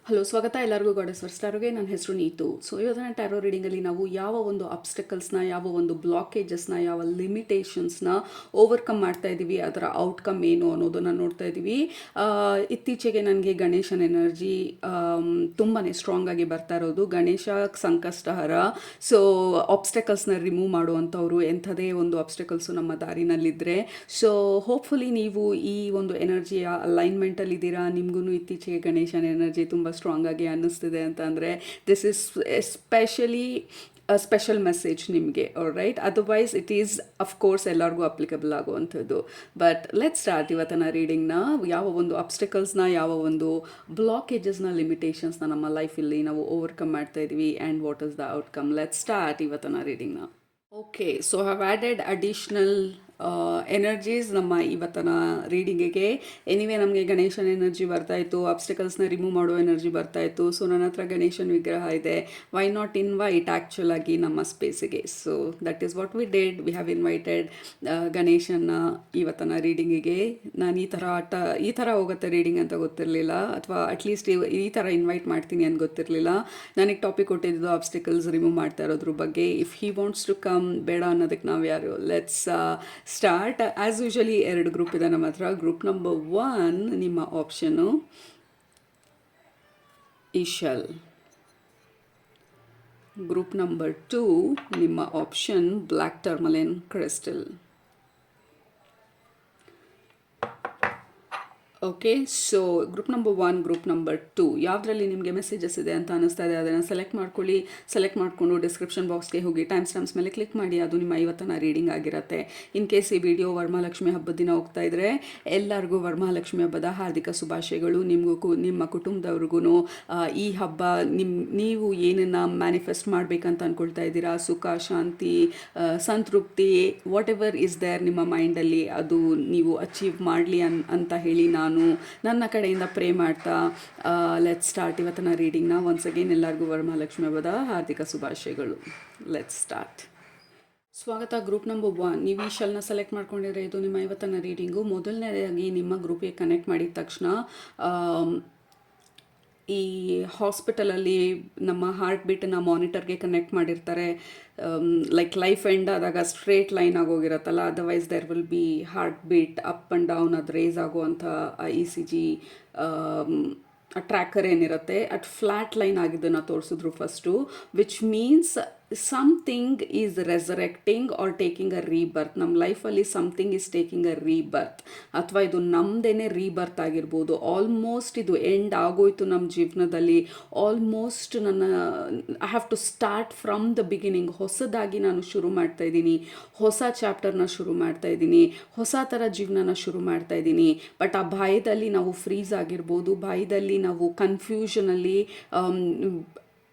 Hello, ಸ್ವಾಗತ ಎಲ್ಲರಿಗೂ goddess ಸ್ಟಾರ್ಗೆ. ನನ್ನ ಹೆಸರು ನೀತು. ಸೊ ಇವತ್ತಿನ ಟ್ಯಾರೋ ರೀಡಿಂಗಲ್ಲಿ ನಾವು ಯಾವ ಒಂದು ಅಬ್ಸ್ಟಕಲ್ಸ್ನ, ಯಾವ ಒಂದು ಬ್ಲಾಕೇಜಸ್ನ, ಯಾವ ಲಿಮಿಟೇಷನ್ಸ್ನ ಓವರ್ಕಮ್ ಮಾಡ್ತಾ ಇದ್ದೀವಿ, ಅದರ ಔಟ್ಕಮ್ ಏನು ಅನ್ನೋದನ್ನು ನೋಡ್ತಾ ಇದ್ದೀವಿ. ಇತ್ತೀಚೆಗೆ ನನಗೆ ಗಣೇಶನ ಎನರ್ಜಿ ತುಂಬಾ ಸ್ಟ್ರಾಂಗ್ ಆಗಿ ಬರ್ತಾ ಇರೋದು. ಗಣೇಶ ಸಂಕಷ್ಟಹರ. ಸೊ ಆಬ್ಸ್ಟಕಲ್ಸ್ನ ರಿಮೂವ್ ಮಾಡುವಂಥವ್ರು, ಎಂಥದೇ ಒಂದು ಆಬ್ಸ್ಟಕಲ್ಸು ನಮ್ಮ ದಾರಿನಲ್ಲಿದ್ದರೆ, ಸೊ ಹೋಪ್ಫುಲಿ ನೀವು ಈ ಒಂದು ಎನರ್ಜಿಯ ಅಲೈನ್ಮೆಂಟಲ್ಲಿದ್ದೀರಾ. ನಿಮಗೂ ಇತ್ತೀಚೆಗೆ ಗಣೇಶನ ಎನರ್ಜಿ ತುಂಬ ಸ್ಟ್ರಾಂಗ್ ಆಗಿ ಅನ್ನಿಸ್ತಿದೆ ಅಂತ ಅಂದರೆ this is especially special message ನಿಮಗೆ. Right, otherwise it is of course ಎಲ್ಲರಿಗೂ ಅಪ್ಲಿಕಬಲ್ ಆಗುವಂಥದ್ದು. ಬಟ್ ಲೆಟ್ ಸ್ಟಾರ್ಟ್ ಇವತ್ತಿನ ರೀಡಿಂಗ್ನ. ಯಾವ ಒಂದು ಅಬ್ಸ್ಟಕಲ್ಸ್ನ, ಯಾವ ಒಂದು ಬ್ಲಾಕೇಜಸ್ನ, ಲಿಮಿಟೇಷನ್ಸ್ನ ನಮ್ಮ ಲೈಫಲ್ಲಿ ನಾವು ಓವರ್ಕಮ್ ಮಾಡ್ತಾ ಇದ್ದೀವಿ, and what is the outcome. Let start ಇವತ್ತಿನ ರೀಡಿಂಗ್ನ. Okay, so have added additional energies ನಮ್ಮ ಇವತ್ತಿನ ರೀಡಿಂಗಿಗೆ. ಎನಿವೇ ನಮಗೆ ಗಣೇಶನ ಎನರ್ಜಿ ಬರ್ತಾಯಿತ್ತು, ಅಬ್ಸ್ಟಿಕಲ್ಸ್ನ ರಿಮೂವ್ ಮಾಡೋ ಎನರ್ಜಿ ಬರ್ತಾಯಿತ್ತು. ಸೊ ನನ್ನ ಹತ್ರ ಗಣೇಶನ ವಿಗ್ರಹ ಇದೆ. ವೈ ನಾಟ್ ಇನ್ವೈಟ್ ಆ್ಯಕ್ಚುಲ್ ಆಗಿ ನಮ್ಮ ಸ್ಪೇಸಿಗೆ. So that is what we did. We have invited ಗಣೇಶನ ಇವತ್ತಿನ ರೀಡಿಂಗಿಗೆ. ನಾನು ಈ ಥರ ಹೋಗುತ್ತೆ ರೀಡಿಂಗ್ ಅಂತ ಗೊತ್ತಿರಲಿಲ್ಲ, ಅಥವಾ ಅಟ್ಲೀಸ್ಟ್ ಈ ಥರ ಇನ್ವೈಟ್ ಮಾಡ್ತೀನಿ ಅಂತ ಗೊತ್ತಿರಲಿಲ್ಲ. ನನಗೆ ಟಾಪಿಕ್ ಕೊಟ್ಟಿದ್ದು ಆಬ್ಸ್ಟಿಕಲ್ಸ್ ರಿಮೂವ್ ಮಾಡ್ತಾ ಇರೋದ್ರ ಬಗ್ಗೆ. If he wants to come, ಬೇಡ ಅನ್ನೋದಕ್ಕೆ ನಾವು ಯಾರು. Let's start. As usually 2 group ಇದೆ ನಮ್ಮ ಹತ್ರ. ಗ್ರೂಪ್ ನಂಬರ್ 1 ನಿಮ್ಮ ಆಪ್ಷನು ಇಶಲ್. ಗ್ರೂಪ್ ನಂಬರ್ 2 ನಿಮ್ಮ option black tourmaline crystal. Okay, so group number 1, group number 2 ಯಾವುದರಲ್ಲಿ ನಿಮಗೆ ಮೆಸೇಜಸ್ ಇದೆ ಅಂತ ಅನ್ನಿಸ್ತಾ ಇದೆ ಅದನ್ನು ಸೆಲೆಕ್ಟ್ ಮಾಡ್ಕೊಳ್ಳಿ. ಸೆಲೆಕ್ಟ್ ಮಾಡಿಕೊಂಡು ಡಿಸ್ಕ್ರಿಪ್ಷನ್ ಬಾಕ್ಸ್ಗೆ ಹೋಗಿ ಟೈಮ್ ಸ್ಟಾಂಪ್ಸ್ ಮೇಲೆ ಕ್ಲಿಕ್ ಮಾಡಿ. ಅದು ನಿಮ್ಮ ಇವತ್ತಿನ ರೀಡಿಂಗ್ ಆಗಿರುತ್ತೆ. ಇನ್ ಕೇಸ್ ಈ ವಿಡಿಯೋ ವರಮಹಾಲಕ್ಷ್ಮಿ ಹಬ್ಬದ ದಿನ ಹೋಗ್ತಾ ಇದ್ದರೆ ಎಲ್ಲರಿಗೂ ವರಮಹಾಲಕ್ಷ್ಮಿ ಹಬ್ಬದ ಹಾರ್ದಿಕ ಶುಭಾಶಯಗಳು. ನಿಮಗೂ ನಿಮ್ಮ ಕುಟುಂಬದವ್ರಿಗೂ ಈ ಹಬ್ಬ ನೀವು ಏನನ್ನು ಮ್ಯಾನಿಫೆಸ್ಟ್ ಮಾಡಬೇಕಂತ ಅಂದ್ಕೊಳ್ತಾ ಇದ್ದೀರಾ, ಸುಖ, ಶಾಂತಿ, ಸಂತೃಪ್ತಿ, ವಾಟ್ ಎವರ್ ಇಸ್ ದೇರ್ ನಿಮ್ಮ ಮೈಂಡಲ್ಲಿ, ಅದು ನೀವು ಅಚೀವ್ ಮಾಡಲಿ ಅಂತ ಹೇಳಿ ನಾನು ನನ್ನ ಕಡೆಯಿಂದ ಪ್ರೇ ಮಾಡ್ತಾ ಲೆಟ್ಸ್ ಸ್ಟಾರ್ಟ್ ಇವತ್ತಿನ ರೀಡಿಂಗ್ನ. ಒನ್ಸ್ ಅಗೇನ್ ಎಲ್ಲರಿಗೂ ವರಮಹಾಲಕ್ಷ್ಮಿ ಹಬ್ಬದ ಹಾರ್ದಿಕ ಶುಭಾಶಯಗಳು. Let's start. ಸ್ವಾಗತ. ಗ್ರೂಪ್ ನಂಬರ್ 1 ನೀವು ಈ ಶಲ್ನ ಸೆಲೆಕ್ಟ್ ಮಾಡ್ಕೊಂಡಿದ್ರೆ ಇದು ನಿಮ್ಮ ಇವತ್ತಿನ ರೀಡಿಂಗು. ಮೊದಲನೇದಾಗಿ ನಿಮ್ಮ ಗ್ರೂಪಿಗೆ ಕನೆಕ್ಟ್ ಮಾಡಿದ ತಕ್ಷಣ ಈ ಹಾಸ್ಪಿಟಲಲ್ಲಿ ನಮ್ಮ ಹಾರ್ಟ್ ಬೀಟನ್ನು ಮಾನಿಟರ್ಗೆ ಕನೆಕ್ಟ್ ಮಾಡಿರ್ತಾರೆ. ಲೈಕ್ ಲೈಫ್ ಎಂಡ್ ಆದಾಗ ಸ್ಟ್ರೇಟ್ ಲೈನ್ ಆಗೋಗಿರತ್ತಲ್ಲ, otherwise there will be heart beat up and down, ಅದು ರೇಸ್ ಆಗುವಂಥ ECG ಟ್ರ್ಯಾಕರ್ ಏನಿರುತ್ತೆ ಅದು ಫ್ಲ್ಯಾಟ್ ಲೈನ್ ಆಗಿದ್ದನ್ನು ತೋರಿಸಿದ್ರು first, which means something is resurrecting or taking a rebirth. ನಮ್ಮ ಲೈಫಲ್ಲಿ something is taking a rebirth, ಅಥವಾ ಇದು ನಮ್ಮದೇನೆ ರೀಬರ್ತ್ ಆಗಿರ್ಬೋದು. ಆಲ್ಮೋಸ್ಟ್ ಇದು ಎಂಡ್ ಆಗೋಯ್ತು ನಮ್ಮ ಜೀವನದಲ್ಲಿ. Almost I have to start from the beginning. ಹೊಸದಾಗಿ ನಾನು ಶುರು ಮಾಡ್ತಾ ಇದ್ದೀನಿ, ಹೊಸ ಚಾಪ್ಟರ್ನ ಶುರು ಮಾಡ್ತಾ ಇದ್ದೀನಿ, ಹೊಸ ಥರ ಜೀವನನ ಶುರು ಮಾಡ್ತಾ ಇದ್ದೀನಿ. ಬಟ್ ಆ ಭಯದಲ್ಲಿ ನಾವು ಫ್ರೀಸ್ ಆಗಿರ್ಬೋದು, ಭಯದಲ್ಲಿ ನಾವು ಕನ್ಫ್ಯೂಷನಲ್ಲಿ,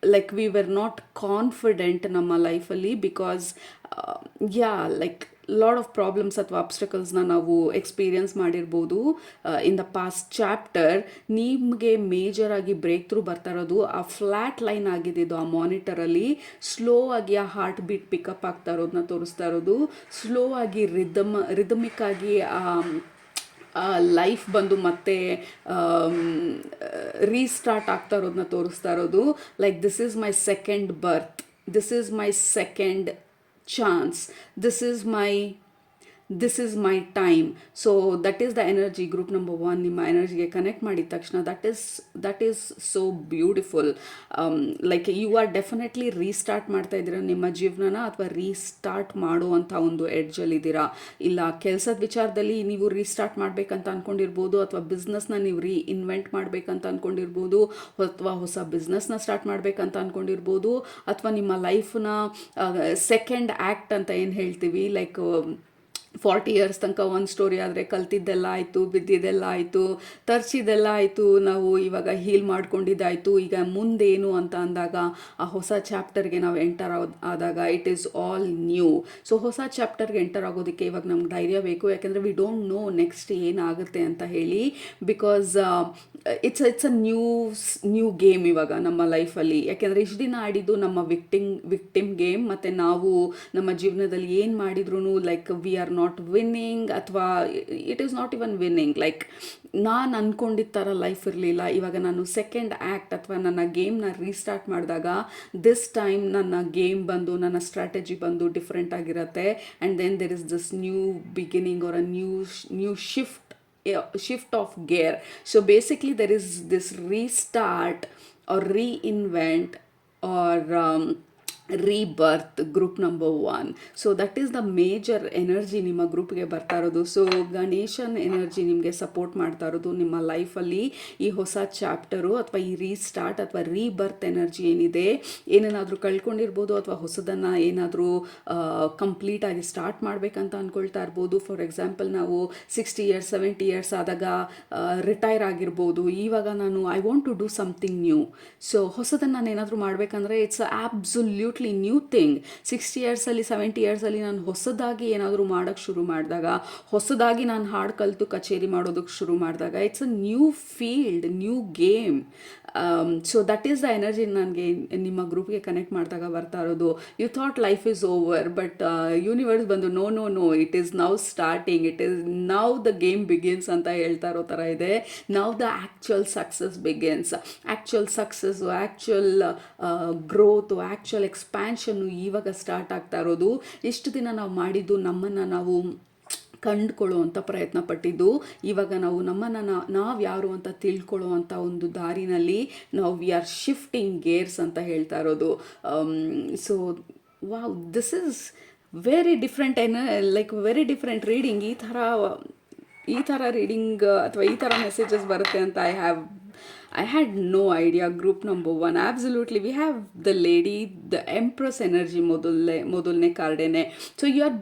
like we were not confident ನಮ್ಮ ಲೈಫಲ್ಲಿ, because like lot of problems ಅಥವಾ ಅಬ್ಸ್ಟಕಲ್ಸ್ನ ನಾವು ಎಕ್ಸ್ಪೀರಿಯನ್ಸ್ ಮಾಡಿರ್ಬೋದು ಇನ್ ದ ಪಾಸ್ಟ್ ಚಾಪ್ಟರ್. ನಿಮಗೆ ಮೇಜರಾಗಿ ಬ್ರೇಕ್ ಥ್ರೂ ಬರ್ತಾ ಇರೋದು ಆ ಫ್ಲ್ಯಾಟ್ ಲೈನ್ ಆಗಿದ್ದು ಆ ಮಾನಿಟರಲ್ಲಿ. ಸ್ಲೋ ಆಗಿ ಆ ಹಾರ್ಟ್ ಬೀಟ್ ಪಿಕಪ್ ಆಗ್ತಾ ಇರೋದನ್ನ ತೋರಿಸ್ತಾ ಇರೋದು. ಸ್ಲೋ ಆಗಿ ರಿದಮಿಕ್ ಆಗಿ ಲೈಫ್ ಬಂದು ಮತ್ತೆ ರೀಸ್ಟಾರ್ಟ್ ಆಗ್ತಾ ಇರೋದನ್ನ ತೋರಿಸ್ತಾ ಇರೋದು. Like this is my second birth, this is my second chance, this is my time. So that is the energy. Group number 1 ನಿಮ್ಮ ಎನರ್ಜಿಗೆ ಕನೆಕ್ಟ್ ಮಾಡಿದ ತಕ್ಷಣ that is so beautiful. Like you are definitely restart ಮಾಡ್ತಾ ಇದ್ದೀರಾ ನಿಮ್ಮ ಜೀವನನ, ಅಥವಾ restart ಮಾಡುವಂಥ ಒಂದು ಎಡ್ಜಲ್ಲಿದ್ದೀರಾ. ಇಲ್ಲ ಕೆಲಸದ ವಿಚಾರದಲ್ಲಿ ನೀವು ರೀಸ್ಟಾರ್ಟ್ ಮಾಡಬೇಕಂತ ಅಂದ್ಕೊಂಡಿರ್ಬೋದು, ಅಥವಾ ಬಿಸ್ನೆಸ್ನ ನೀವು ಇನ್ವೆಂಟ್ ಮಾಡಬೇಕಂತ ಅಂದ್ಕೊಂಡಿರ್ಬೋದು, ಅಥವಾ ಹೊಸ ಬಿಸ್ನೆಸ್ನ ಸ್ಟಾರ್ಟ್ ಮಾಡಬೇಕಂತ ಅಂದ್ಕೊಂಡಿರ್ಬೋದು, ಅಥವಾ ನಿಮ್ಮ ಲೈಫ್ನ ಸೆಕೆಂಡ್ ಆ್ಯಕ್ಟ್ ಅಂತ ಏನು ಹೇಳ್ತೀವಿ, ಲೈಕ್ 40 years ತನಕ ಒಂದು ಸ್ಟೋರಿ ಆದರೆ ಕಲ್ತಿದ್ದೆಲ್ಲ ಆಯಿತು, ಬಿದ್ದಿದ್ದೆಲ್ಲ ಆಯಿತು, ತರ್ಚಿದೆಲ್ಲ ಆಯಿತು, ನಾವು ಇವಾಗ ಹೀಲ್ ಮಾಡ್ಕೊಂಡಿದ್ದಾಯಿತು, ಈಗ ಮುಂದೇನು ಅಂತ ಅಂದಾಗ ಆ ಹೊಸ ಚಾಪ್ಟರ್ಗೆ ನಾವು ಎಂಟರ್ ಆದಾಗ it is all new. So ಹೊಸ ಚಾಪ್ಟರ್ಗೆ ಎಂಟರ್ ಆಗೋದಕ್ಕೆ ಇವಾಗ ನಮ್ಗೆ ಧೈರ್ಯ ಬೇಕು, ಯಾಕೆಂದರೆ ವಿ ಡೋಂಟ್ ನೋ ನೆಕ್ಸ್ಟ್ ಏನಾಗುತ್ತೆ ಅಂತ ಹೇಳಿ. Because it's a new game ಇವಾಗ ನಮ್ಮ ಲೈಫಲ್ಲಿ. ಯಾಕೆಂದರೆ ಇಷ್ಟು ದಿನ ಆಡಿದ್ದು ನಮ್ಮ ವಿಕ್ಟಿಮ್ ಗೇಮ್, ಮತ್ತು ನಾವು ನಮ್ಮ ಜೀವನದಲ್ಲಿ ಏನು ಮಾಡಿದ್ರು like we are not winning, ಅಥವಾ it is not even winning. Like ನಾನು ಅಂದ್ಕೊಂಡಿದ್ದ ಥರ ಲೈಫ್ ಇರಲಿಲ್ಲ. ಇವಾಗ ನಾನು ಸೆಕೆಂಡ್ ಆ್ಯಕ್ಟ್ ಅಥವಾ ನನ್ನ ಗೇಮ್ನ ರೀಸ್ಟಾರ್ಟ್ ಮಾಡಿದಾಗ ದಿಸ್ ಟೈಮ್ ನನ್ನ ಗೇಮ್ ಬಂದು, ನನ್ನ ಸ್ಟ್ರಾಟಜಿ ಬಂದು ಡಿಫ್ರೆಂಟ್ ಆಗಿರುತ್ತೆ. And then there is this new beginning or a new shift of gear. So basically there is this restart or reinvent or rebirth group number 1. So that is the major energy ನಿಮ್ಮ ಗ್ರೂಪ್ಗೆ ಬರ್ತಾ ಇರೋದು. So ಗಣೇಶನ್ energy ನಿಮಗೆ support ಮಾಡ್ತಾ ಇರೋದು ನಿಮ್ಮ ಲೈಫಲ್ಲಿ. ಈ ಹೊಸ ಚಾಪ್ಟರು ಅಥವಾ ಈ ರೀಸ್ಟಾರ್ಟ್ ಅಥವಾ ರೀಬರ್ತ್ ಎನರ್ಜಿ ಏನಿದೆ, ಏನೇನಾದರೂ ಕಳ್ಕೊಂಡಿರ್ಬೋದು ಅಥವಾ ಹೊಸದನ್ನು ಏನಾದರೂ ಕಂಪ್ಲೀಟಾಗಿ ಸ್ಟಾರ್ಟ್ ಮಾಡಬೇಕಂತ ಅಂದ್ಕೊಳ್ತಾ ಇರ್ಬೋದು. ಫಾರ್ ಎಕ್ಸಾಂಪಲ್ ನಾವು 60 years 70 years ಆದಾಗ ರಿಟೈರ್ ಆಗಿರ್ಬೋದು. ಇವಾಗ ನಾನು I want to do something new. So ಹೊಸದನ್ನು ನಾನು ಏನಾದರೂ ಮಾಡಬೇಕಂದ್ರೆ it's absolutely new thing. 60 years 70 years ನಾನು ಹೊಸದಾಗಿ ಏನಾದರೂ ಮಾಡೋಕ್ಕೆ ಶುರು ಮಾಡಿದಾಗ, ಹೊಸದಾಗಿ ನಾನು ಹಾಡು ಕಲಿತು ಕಚೇರಿ ಮಾಡೋದಕ್ಕೆ ಶುರು ಮಾಡಿದಾಗ it's a new field, new game. So that is the energy ನನಗೆ ನಿಮ್ಮ ಗ್ರೂಪ್ಗೆ ಕನೆಕ್ಟ್ ಮಾಡಿದಾಗ ಬರ್ತಾ ಇರೋದು. You thought life is over, but universe ಬಂದು no no no, it is now starting, it is now the game begins ಅಂತ ಹೇಳ್ತಾ ಇರೋ ಥರ ಇದೆ. Now the actual success begins. Actual success, actual growth, actual expansion ಇವಾಗ start ಆಗ್ತಾ ಇರೋದು. ಇಷ್ಟು ದಿನ ನಾವು ಮಾಡಿದ್ದು ನಮ್ಮನ್ನು ನಾವು ಕಂಡುಕೊಳ್ಳೋ ಅಂಥ ಪ್ರಯತ್ನ ಪಟ್ಟಿದ್ದು, ಇವಾಗ ನಾವು ನಮ್ಮನ್ನು ನಾವು ಯಾರು ಅಂತ ತಿಳ್ಕೊಳ್ಳೋ ಅಂಥ ಒಂದು ದಾರಿನಲ್ಲಿ ನಾವು ವಿ ಆರ್ ಶಿಫ್ಟಿಂಗ್ ಗೇರ್ಸ್ ಅಂತ ಹೇಳ್ತಾ ಇರೋದು. So wow, this is very different like very different reading. ಈ ಥರ ರೀಡಿಂಗ್ ಅಥವಾ ಈ ಥರ ಮೆಸೇಜಸ್ ಬರುತ್ತೆ ಅಂತ I had no idea. Group number 1, absolutely. We have the lady, the Empress energy ಮೊದಲನೇ ಕಾರ್ಡೇನೆ. So you are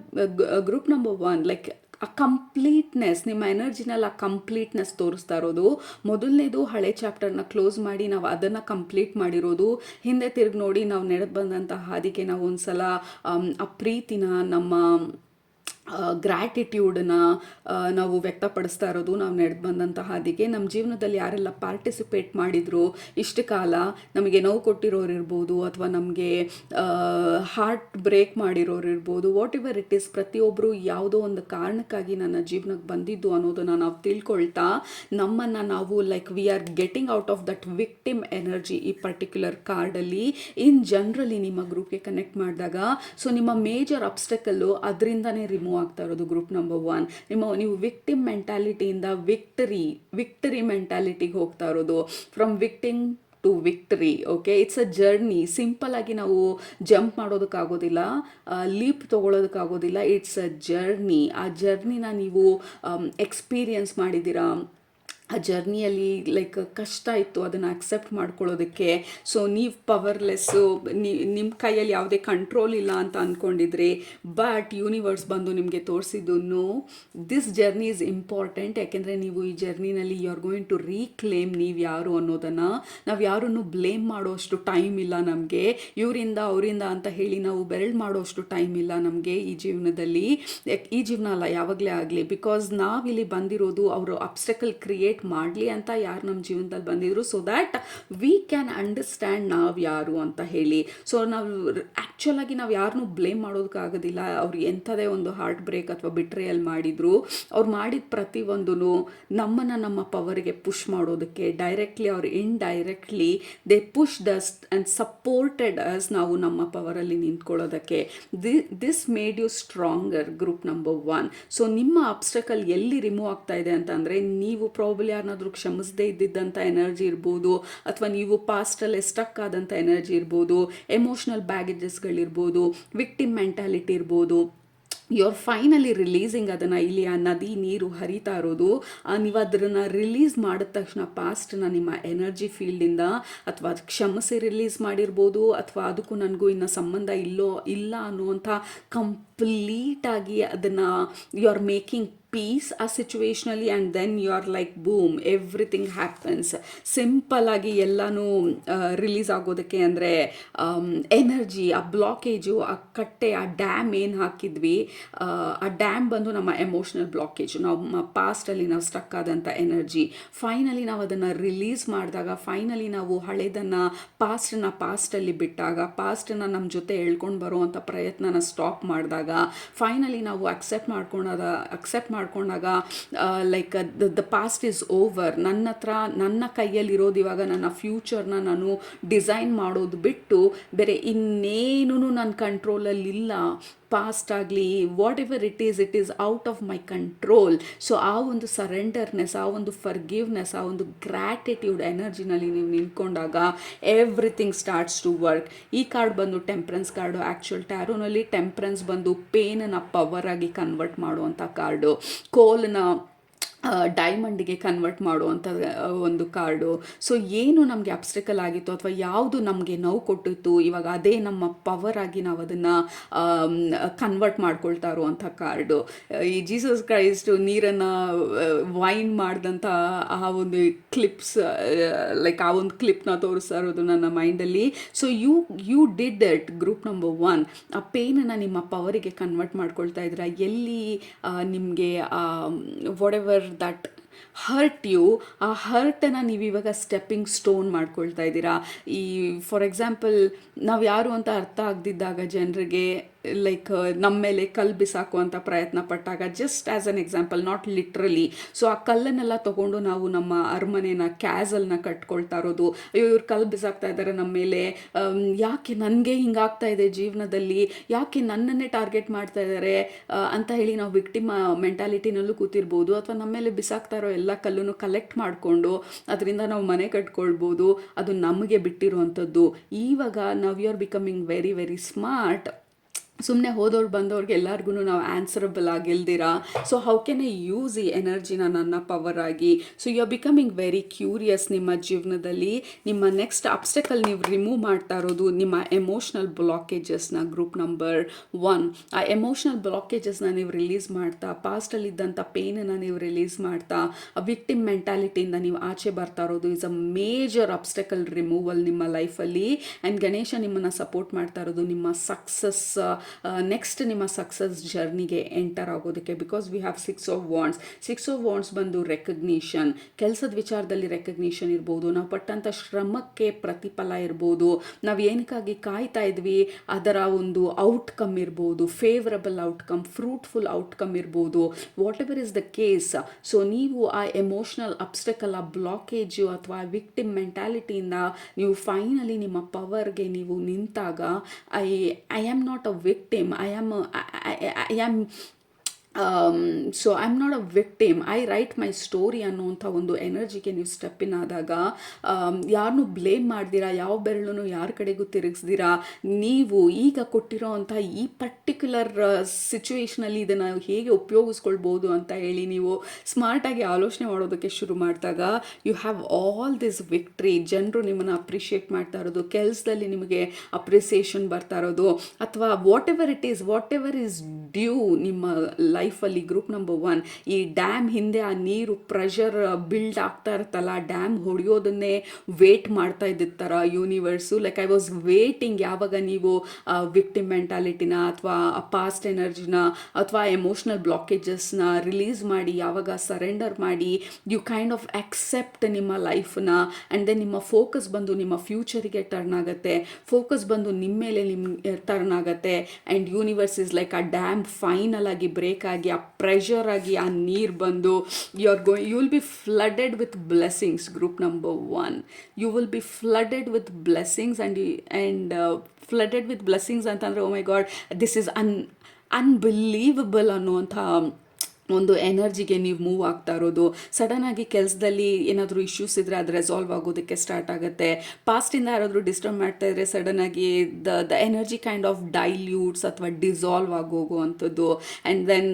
group number 1, like ಆ ಕಂಪ್ಲೀಟ್ನೆಸ್, ನಿಮ್ಮ ಎನರ್ಜಿನಲ್ಲಿ ಆ ಕಂಪ್ಲೀಟ್ನೆಸ್ ತೋರಿಸ್ತಾ ಇರೋದು. ಮೊದಲನೇದು ಹಳೆ ಚಾಪ್ಟರ್ನ ಕ್ಲೋಸ್ ಮಾಡಿ ನಾವು ಅದನ್ನು ಕಂಪ್ಲೀಟ್ ಮಾಡಿರೋದು. ಹಿಂದೆ ತಿರುಗಿ ನೋಡಿ ನಾವು ನಡೆದು ಬಂದಂಥ ಹಾದಿಗೆ ನಾವು ಒಂದು ಸಲ ಆ ಪ್ರೀತಿನ, ನಮ್ಮ ಗ್ರ್ಯಾಟಿಟ್ಯೂಡನ್ನ ನಾವು ವ್ಯಕ್ತಪಡಿಸ್ತಾ ಇರೋದು. ನಾವು ನಡೆದು ಬಂದಂಥ ಹಾದಿಗೆ ನಮ್ಮ ಜೀವನದಲ್ಲಿ ಯಾರೆಲ್ಲ ಪಾರ್ಟಿಸಿಪೇಟ್ ಮಾಡಿದ್ರು ಇಷ್ಟು ಕಾಲ, ನಮಗೆ ನೋವು ಕೊಟ್ಟಿರೋರು ಇರ್ಬೋದು ಅಥವಾ ನಮಗೆ ಹಾರ್ಟ್ ಬ್ರೇಕ್ ಮಾಡಿರೋರು ಇರ್ಬೋದು, ವಾಟ್ ಎವರ್ ಇಟ್ ಈಸ್, ಪ್ರತಿಯೊಬ್ಬರು ಯಾವುದೋ ಒಂದು ಕಾರಣಕ್ಕಾಗಿ ನನ್ನ ಜೀವನಕ್ಕೆ ಬಂದಿದ್ದು ಅನ್ನೋದನ್ನು ನಾವು ತಿಳ್ಕೊಳ್ತಾ ನಮ್ಮನ್ನು ನಾವು like we are getting out of that victim energy ಈ ಪರ್ಟಿಕ್ಯುಲರ್ ಕಾರ್ಡಲ್ಲಿ ಇನ್ ಜನರಲಿ ನಿಮ್ಮ ಗ್ರೂಪ್ಗೆ ಕನೆಕ್ಟ್ ಮಾಡಿದಾಗ. ಸೊ ನಿಮ್ಮ ಮೇಜರ್ ಅಬ್ಸ್ಟಕಲ್ಲು ಅದರಿಂದನೇ ರಿಮೂವ್ ಆಗ್ತಾ ಇರೋದು. ಗ್ರೂಪ್ ನಂಬರ್ 1, ನೀವು ವಿಕ್ಟಿಮ್ ಮೆಂಟಾಲಿಟಿಯಿಂದ ವಿಕ್ಟರಿ ಮೆಂಟಾಲಿಟಿಗೆ ಹೋಗ್ತಾ ಇರೋದು. From victim to victory. Okay, it's a journey. Simple ಆಗಿ ನಾವು ಜಂಪ್ ಮಾಡೋದಕ್ಕಾಗೋದಿಲ್ಲ, ಲೀಪ್ ತೊಗೊಳೋದಕ್ಕಾಗೋದಿಲ್ಲ. It's a journey. ಆ ಜರ್ನಿನ ನೀವು ಎಕ್ಸ್ಪೀರಿಯನ್ಸ್ ಮಾಡಿದ್ದೀರಾ. ಆ ಜರ್ನಿಯಲ್ಲಿ ಲೈಕ್ ಕಷ್ಟ ಇತ್ತು ಅದನ್ನು ಅಕ್ಸೆಪ್ಟ್ ಮಾಡ್ಕೊಳ್ಳೋದಕ್ಕೆ. ಸೊ ನೀವು ಪವರ್ಲೆಸ್ಸು, ನಿಮ್ಮ ಕೈಯಲ್ಲಿ ಯಾವುದೇ ಕಂಟ್ರೋಲ್ ಇಲ್ಲ ಅಂತ ಅಂದ್ಕೊಂಡಿದ್ರಿ. ಬಟ್ ಯೂನಿವರ್ಸ್ ಬಂದು ನಿಮಗೆ ತೋರಿಸಿದ್ದು no, this journey is important. ಯಾಕೆಂದರೆ ನೀವು ಈ ಜರ್ನಿನಲ್ಲಿ you are going to reclaim ನೀವು ಯಾರು ಅನ್ನೋದನ್ನು. ನಾವು ಯಾರನ್ನು ಬ್ಲೇಮ್ ಮಾಡೋಷ್ಟು ಟೈಮ್ ಇಲ್ಲ ನಮಗೆ. ಇವರಿಂದ ಅವರಿಂದ ಅಂತ ಹೇಳಿ ನಾವು ಬೆರಳು ಮಾಡೋಷ್ಟು ಟೈಮ್ ಇಲ್ಲ ನಮಗೆ ಈ ಜೀವನದಲ್ಲಿ. ಈ ಜೀವನ ಅಲ್ಲ, ಯಾವಾಗಲೇ ಆಗಲಿ. ಬಿಕಾಸ್ ನಾವಿಲ್ಲಿ ಬಂದಿರೋದು ಅವರು ಅಬ್ಸ್ಟಕಲ್ ಕ್ರಿಯೇಟ್ ಮಾಡಲಿ ಅಂತ ಯಾರು ನಮ್ಮ ಜೀವನದಲ್ಲಿ ಬಂದಿದ್ರು, so that we can understand ನಾವು ಯಾರು ಅಂತ ಹೇಳಿ. ಸೊ ನಾವು ಆ್ಯಕ್ಚುಲಾಗಿ ನಾವು ಯಾರನ್ನೂ ಬ್ಲೇಮ್ ಮಾಡೋದಕ್ಕಾಗೋದಿಲ್ಲ. ಅವ್ರು ಎಂಥದೇ ಒಂದು ಹಾರ್ಟ್ ಬ್ರೇಕ್ ಅಥವಾ ಬಿಟ್ರೇಯಲ್ ಮಾಡಿದ್ರು, ಅವ್ರು ಮಾಡಿದ ಪ್ರತಿಯೊಂದೂ ನಮ್ಮನ್ನು ನಮ್ಮ ಪವರ್ಗೆ ಪುಷ್ ಮಾಡೋದಕ್ಕೆ, ಡೈರೆಕ್ಟ್ಲಿ ಅವ್ರು indirectly they push thus and supported us, ನಾವು ನಮ್ಮ ಪವರಲ್ಲಿ ನಿಂತ್ಕೊಳ್ಳೋದಕ್ಕೆ. This made you stronger. Group number 1. So ನಿಮ್ಮ ಅಬ್ಸ್ಟಕಲ್ ಎಲ್ಲಿ ರಿಮೂವ್ ಆಗ್ತಾ ಇದೆ ಅಂತಂದರೆ, ನೀವು ಪ್ರಾಬಲಿ ಯಾರನ್ನಾದ್ರೂ ಕ್ಷಮಿಸದೇ ಇದ್ದಿದ್ದಂಥ ಎನರ್ಜಿ ಇರ್ಬೋದು, ಅಥವಾ ನೀವು ಪಾಸ್ಟಲ್ಲಿ ಸ್ಟಕ್ ಆದಂಥ ಎನರ್ಜಿ ಇರ್ಬೋದು, ಎಮೋಷ್ನಲ್ ಬ್ಯಾಗೇಜಸ್ಗಳಿರ್ಬೋದು, ವಿಕ್ಟಿಮ್ ಮೆಂಟಾಲಿಟಿ ಇರ್ಬೋದು. ಯು ಆರ್ ಫೈನಲಿ ರಿಲೀಸಿಂಗ್ ಅದನ್ನು. ಇಲ್ಲಿ ಆ ನದಿ ನೀರು ಹರಿತಾ ಇರೋದು, ನೀವು ಅದನ್ನು ರಿಲೀಸ್ ಮಾಡಿದ ತಕ್ಷಣ ಪಾಸ್ಟ್ನ ನಿಮ್ಮ ಎನರ್ಜಿ ಫೀಲ್ಡಿಂದ ಅಥವಾ ಕ್ಷಮಿಸಿ ರಿಲೀಸ್ ಮಾಡಿರ್ಬೋದು, ಅಥವಾ ಅದಕ್ಕೂ ನನಗೂ ಇನ್ನು ಸಂಬಂಧ ಇಲ್ಲ ಅನ್ನುವಂಥ ಕಂಪ್ಲೀಟಾಗಿ ಅದನ್ನು ಯು ಆರ್ ಮೇಕಿಂಗ್ ಪೀಸ್ ಆ ಸಿಚುವೇಶನಲ್ಲಿ and then you are like boom everything happens. Simple ಆಗಿ ಎಲ್ಲನೂ ರಿಲೀಸ್ ಆಗೋದಕ್ಕೆ ಅಂದರೆ ಎನರ್ಜಿ, ಆ ಬ್ಲಾಕೇಜು, ಆ ಕಟ್ಟೆ, ಆ ಡ್ಯಾಮ್ ಏನು ಹಾಕಿದ್ವಿ, ಆ ಡ್ಯಾಮ್ ಬಂದು ನಮ್ಮ ಎಮೋಷ್ನಲ್ ಬ್ಲಾಕೇಜು, ನಮ್ಮ ಪಾಸ್ಟಲ್ಲಿ ನಾವು ಸ್ಟಕ್ ಆದಂಥ ಎನರ್ಜಿ. ಫೈನಲಿ ನಾವು ಅದನ್ನು ರಿಲೀಸ್ ಮಾಡಿದಾಗ, ಫೈನಲಿ ನಾವು ಹಳೇದನ್ನು ಪಾಸ್ಟಲ್ಲಿ ಬಿಟ್ಟಾಗ, ಪಾಸ್ಟನ್ನು ನಮ್ಮ ಜೊತೆ ಎಳ್ಕೊಂಡು ಬರುವಂಥ ಪ್ರಯತ್ನನ ಸ್ಟಾಪ್ ಮಾಡಿದಾಗ, ಫೈನಲಿ ನಾವು ಅಕ್ಸೆಪ್ಟ್ ಮಾಡ್ಕೊಂಡಾಗ like the past is over. ನನ್ನ ಕೈಯಲ್ಲಿರೋದು ಇವಾಗ ನನ್ನ ಫ್ಯೂಚರ್ನ ನಾನು ಡಿಸೈನ್ ಮಾಡೋದು ಬಿಟ್ಟು ಬೇರೆ ಇನ್ನೇನೂ ನನ್ನ ಕಂಟ್ರೋಲಲ್ಲಿಲ್ಲ. ಪಾಸ್ಟ್ ಆಗಲಿ what ever it is out of my control. So ಆ ಒಂದು ಸರೆಂಡರ್ನೆಸ್, ಆ ಒಂದು ಫರ್ಗಿವ್ನೆಸ್, ಆ ಒಂದು ಗ್ರ್ಯಾಟಿಟ್ಯೂಡ್ ಎನರ್ಜಿನಲ್ಲಿ ನೀವು ನಿಂತ್ಕೊಂಡಾಗ ಎವ್ರಿಥಿಂಗ್ ಸ್ಟಾರ್ಟ್ಸ್ ಟು ವರ್ಕ್. ಈ ಕಾರ್ಡ್ ಬಂದು ಟೆಂಪ್ರೆನ್ಸ್ ಕಾರ್ಡು. ಆ್ಯಕ್ಚುಯಲ್ ಟ್ಯಾರೋನಲ್ಲಿ ಟೆಂಪ್ರೆನ್ಸ್ ಬಂದು ಪೇನನ್ನು ಪವರ್ ಆಗಿ ಕನ್ವರ್ಟ್ ಮಾಡುವಂಥ ಕಾರ್ಡು, ಕೋಲ್ನ ಡೈಮಂಡಿಗೆ ಕನ್ವರ್ಟ್ ಮಾಡುವಂಥ ಒಂದು ಕಾರ್ಡು. ಸೊ ಏನು ನಮಗೆ ಅಬ್ಸ್ಟಿಕಲ್ ಆಗಿತ್ತು ಅಥವಾ ಯಾವುದು ನಮಗೆ ನೋವು ಕೊಟ್ಟಿತ್ತು, ಇವಾಗ ಅದೇ ನಮ್ಮ ಪವರ್ ಆಗಿ ನಾವು ಅದನ್ನು ಕನ್ವರ್ಟ್ ಮಾಡ್ಕೊಳ್ತಾ ಇರುವಂಥ ಕಾರ್ಡು. ಈ ಜೀಸಸ್ ಕ್ರೈಸ್ಟು ನೀರನ್ನು ವೈನ್ ಮಾಡಿದಂಥ ಆ ಒಂದು ಕ್ಲಿಪ್ಸ್, ಲೈಕ್ ಆ ಒಂದು ಕ್ಲಿಪ್ನ ತೋರಿಸ್ತಾ ಇರೋದು ನನ್ನ ಮೈಂಡಲ್ಲಿ. So you did it. Group number 1, ಆ ಪೇನನ್ನು ನಿಮ್ಮ ಪವರಿಗೆ ಕನ್ವರ್ಟ್ ಮಾಡ್ಕೊಳ್ತಾ ಇದ್ದೀರಾ. ಎಲ್ಲಿ ನಿಮಗೆ whatever that hurt you, ಆ ಹರ್ಟನ್ನು ನೀವು ಇವಾಗ ಸ್ಟೆಪ್ಪಿಂಗ್ ಸ್ಟೋನ್ ಮಾಡ್ಕೊಳ್ತಾ ಇದ್ದೀರಾ. ಈ ಫಾರ್ ಎಕ್ಸಾಂಪಲ್ ನಾವು ಯಾರು ಅಂತ ಅರ್ಥ ಆಗದಿದ್ದಾಗ ಜನರಿಗೆ ಲೈಕ್ ನಮ್ಮ ಮೇಲೆ ಕಲ್ಲು ಬಿಸಾಕುವಂಥ ಪ್ರಯತ್ನ ಪಟ್ಟಾಗ, just as an example, not literally. So ಆ ಕಲ್ಲನ್ನೆಲ್ಲ ತೊಗೊಂಡು ನಾವು ನಮ್ಮ ಅರಮನೆನ, ಕ್ಯಾಸಲ್ನ ಕಟ್ಕೊಳ್ತಾ ಇರೋದು. ಅಯ್ಯೋ ಇವ್ರು ಕಲ್ಲು ಬಿಸಾಕ್ತಾ ಇದ್ದಾರೆ ನಮ್ಮ ಮೇಲೆ, ಯಾಕೆ ನನಗೆ ಹಿಂಗಾಗ್ತಾ ಇದೆ ಜೀವನದಲ್ಲಿ, ಯಾಕೆ ನನ್ನನ್ನೇ ಟಾರ್ಗೆಟ್ ಮಾಡ್ತಾ ಇದ್ದಾರೆ ಅಂತ ಹೇಳಿ ನಾವು ವಿಕ್ಟಿಮ್ ಮೆಂಟಾಲಿಟಿನಲ್ಲೂ ಕೂತಿರ್ಬೋದು. ಅಥವಾ ನಮ್ಮ ಮೇಲೆ ಬಿಸಾಕ್ತಾ ಇರೋ ಎಲ್ಲ ಕಲ್ಲನ್ನು ಕಲೆಕ್ಟ್ ಮಾಡಿಕೊಂಡು ಅದರಿಂದ ನಾವು ಮನೆ ಕಟ್ಕೊಳ್ಬೋದು. ಅದು ನಮಗೆ ಬಿಟ್ಟಿರುವಂಥದ್ದು. ಇವಾಗ ನಾವು you are becoming very very smart. ಸುಮ್ಮನೆ ಹೋದವ್ರು ಬಂದವ್ರಿಗೆ ಎಲ್ಲರಿಗೂ ನಾವು ಆನ್ಸರಬಲ್ ಆಗಿಲ್ದಿರಾ. So how can I use ಈ ಎನರ್ಜಿನ ನನ್ನ ಪವರ್ ಆಗಿ? So you are becoming very curious. ನಿಮ್ಮ ಜೀವನದಲ್ಲಿ ನಿಮ್ಮ ನೆಕ್ಸ್ಟ್ ಅಬ್ಸ್ಟಕಲ್ ನೀವು ರಿಮೂವ್ ಮಾಡ್ತಾ ಇರೋದು ನಿಮ್ಮ ಎಮೋಷ್ನಲ್ ಬ್ಲಾಕೇಜಸ್ನ. ಗ್ರೂಪ್ ನಂಬರ್ 1, ಆ ಎಮೋಷ್ನಲ್ ಬ್ಲಾಕೇಜಸ್ನ ನೀವು ರಿಲೀಸ್ ಮಾಡ್ತಾ, ಪಾಸ್ಟಲ್ಲಿದ್ದಂಥ ಪೇನನ್ನು ನೀವು ರಿಲೀಸ್ ಮಾಡ್ತಾ, ಆ ವಿಕ್ಟಿಮ್ ಮೆಂಟಾಲಿಟಿಯಿಂದ ನೀವು ಆಚೆ ಬರ್ತಾ ಇರೋದು is a major obstacle removal ನಿಮ್ಮ ಲೈಫಲ್ಲಿ. ಆ್ಯಂಡ್ ಗಣೇಶ ನಿಮ್ಮನ್ನು ಸಪೋರ್ಟ್ ಮಾಡ್ತಾ ಇರೋದು ನಿಮ್ಮ ಸಕ್ಸಸ್, ನೆಕ್ಸ್ಟ್ ನಿಮ್ಮ ಸಕ್ಸಸ್ ಜರ್ನಿಗೆ ಎಂಟರ್ ಆಗೋದಕ್ಕೆ. Because we have 6 of wands. 6 of wands ಬಂದು ರೆಕಗ್ನಿಷನ್, ಕೆಲಸದ ವಿಚಾರದಲ್ಲಿ ರೆಕಗ್ನಿಷನ್ ಇರ್ಬೋದು, ನಾವು ಪಟ್ಟಂಥ ಶ್ರಮಕ್ಕೆ ಪ್ರತಿಫಲ ಇರ್ಬೋದು, ನಾವು ಏನಕ್ಕಾಗಿ ಕಾಯ್ತಾ ಇದ್ವಿ ಅದರ ಒಂದು ಔಟ್ಕಮ್ ಇರ್ಬೋದು, ಫೇವರಬಲ್ ಔಟ್ಕಮ್, ಫ್ರೂಟ್ಫುಲ್ ಔಟ್ಕಮ್ ಇರ್ಬೋದು, what ever is the case. So ನೀವು ಆ ಎಮೋಷ್ನಲ್ ಅಬ್ಸ್ಟಕಲ್, ಆ ಬ್ಲಾಕೇಜು ಅಥವಾ ವಿಕ್ಟಿಮ್ ಮೆಂಟಾಲಿಟಿಯಿಂದ ನೀವು ಫೈನಲಿ ನಿಮ್ಮ ಪವರ್ಗೆ ನೀವು ನಿಂತಾಗ, I am not a victim, I am so I am not a victim, I right my story ಅನ್ನುವಂಥ ಒಂದು ಎನರ್ಜಿಗೆ ನೀವು ಸ್ಟೆಪ್ ಇನ್ ಆದಾಗ, ಯಾರನ್ನೂ ಬ್ಲೇಮ್ ಮಾಡ್ದಿರಾ, ಯಾವ ಬೆರಳನ್ನು ಯಾರ ಕಡೆಗೂ ತಿರುಗಿಸ್ದಿರಾ, ನೀವು ಈಗ ಕೊಟ್ಟಿರೋ ಅಂಥ ಈ ಪರ್ಟಿಕ್ಯುಲರ್ ಸಿಚುವೇಷನಲ್ಲಿ ಇದನ್ನು ಹೇಗೆ ಉಪಯೋಗಿಸ್ಕೊಳ್ಬೋದು ಅಂತ ಹೇಳಿ ನೀವು ಸ್ಮಾರ್ಟಾಗಿ ಆಲೋಚನೆ ಮಾಡೋದಕ್ಕೆ ಶುರು ಮಾಡಿದಾಗ, you have all this victory. ಜನರು ನಿಮ್ಮನ್ನು ಅಪ್ರಿಷಿಯೇಟ್ ಮಾಡ್ತಾ ಇರೋದು, ಕೆಲಸದಲ್ಲಿ ನಿಮಗೆ ಅಪ್ರಿಸಿಯೇಷನ್ ಬರ್ತಾ ಇರೋದು, ಅಥವಾ ವಾಟ್ ಎವರ್ ಈಸ್ ಡ್ಯೂ ನಿಮ್ಮ ಲೈಫಲ್ಲಿ. ಗ್ರೂಪ್ ನಂಬರ್ 1, ಈ ಡ್ಯಾಮ್ ಹಿಂದೆ ಆ ನೀರು ಪ್ರೆಷರ್ ಬಿಲ್ಡ್ ಆಗ್ತಾ ಇರುತ್ತಲ್ಲ, ಡ್ಯಾಮ್ ಹೊಡೆಯೋದನ್ನೇ ವೇಟ್ ಮಾಡ್ತಾ ಇದ್ದಿದ್ದ ಥರ universe, like I was waiting ಯಾವಾಗ ನೀವು ವಿಕ್ಟಿಮ್ ಮೆಂಟಾಲಿಟಿನ ಅಥವಾ ಪಾಸ್ಟ್ ಎನರ್ಜಿನ ಅಥವಾ ಎಮೋಷ್ನಲ್ ಬ್ಲಾಕೇಜಸ್ನ ರಿಲೀಸ್ ಮಾಡಿ, ಯಾವಾಗ ಸರೆಂಡರ್ ಮಾಡಿ, ಯು ಕೈಂಡ್ ಆಫ್ ಅಕ್ಸೆಪ್ಟ್ ನಿಮ್ಮ ಲೈಫ್ನ. ಆ್ಯಂಡ್ ದೆನ್ ನಿಮ್ಮ ಫೋಕಸ್ ಬಂದು ನಿಮ್ಮ ಫ್ಯೂಚರಿಗೆ ಟರ್ನ್ ಆಗುತ್ತೆ, ಫೋಕಸ್ ಬಂದು ನಿಮ್ಮ ಮೇಲೆ ಟರ್ನ್ ಆಗುತ್ತೆ. And universe is like a dam final ಆಗಿ ಬ್ರೇಕ್ ಆಗಿ, ಆ ಪ್ರೆಷರ್ ಆಗಿ ಆ ನೀರು ಬಂದು you will be flooded with blessings. Group number 1, you will be flooded with blessings. And flooded with blessings ಅಂತಂದರೆ, oh my God, this is unbelievable ಅನ್ನುವಂಥ ಒಂದು ಎನರ್ಜಿಗೆ ನೀವು ಮೂವ್ ಆಗ್ತಾ ಇರೋದು. ಸಡನ್ನಾಗಿ ಕೆಲಸದಲ್ಲಿ ಏನಾದರೂ ಇಶ್ಯೂಸ್ ಇದ್ದರೆ ಅದು ರೆಸಾಲ್ವ್ ಆಗೋದಕ್ಕೆ ಸ್ಟಾರ್ಟ್ ಆಗುತ್ತೆ. ಪಾಸ್ಟಿಂದ ಯಾರಾದರೂ ಡಿಸ್ಟರ್ಬ್ ಮಾಡ್ತಾ ಇದ್ದರೆ ಸಡನ್ನಾಗಿ ದ ಎನರ್ಜಿ ಕೈಂಡ್ ಆಫ್ ಡೈಲ್ಯೂಟ್ಸ್ ಅಥವಾ ಡಿಸಾಲ್ವ್ ಆಗೋಗುವಂಥದ್ದು. ಆ್ಯಂಡ್ ದೆನ್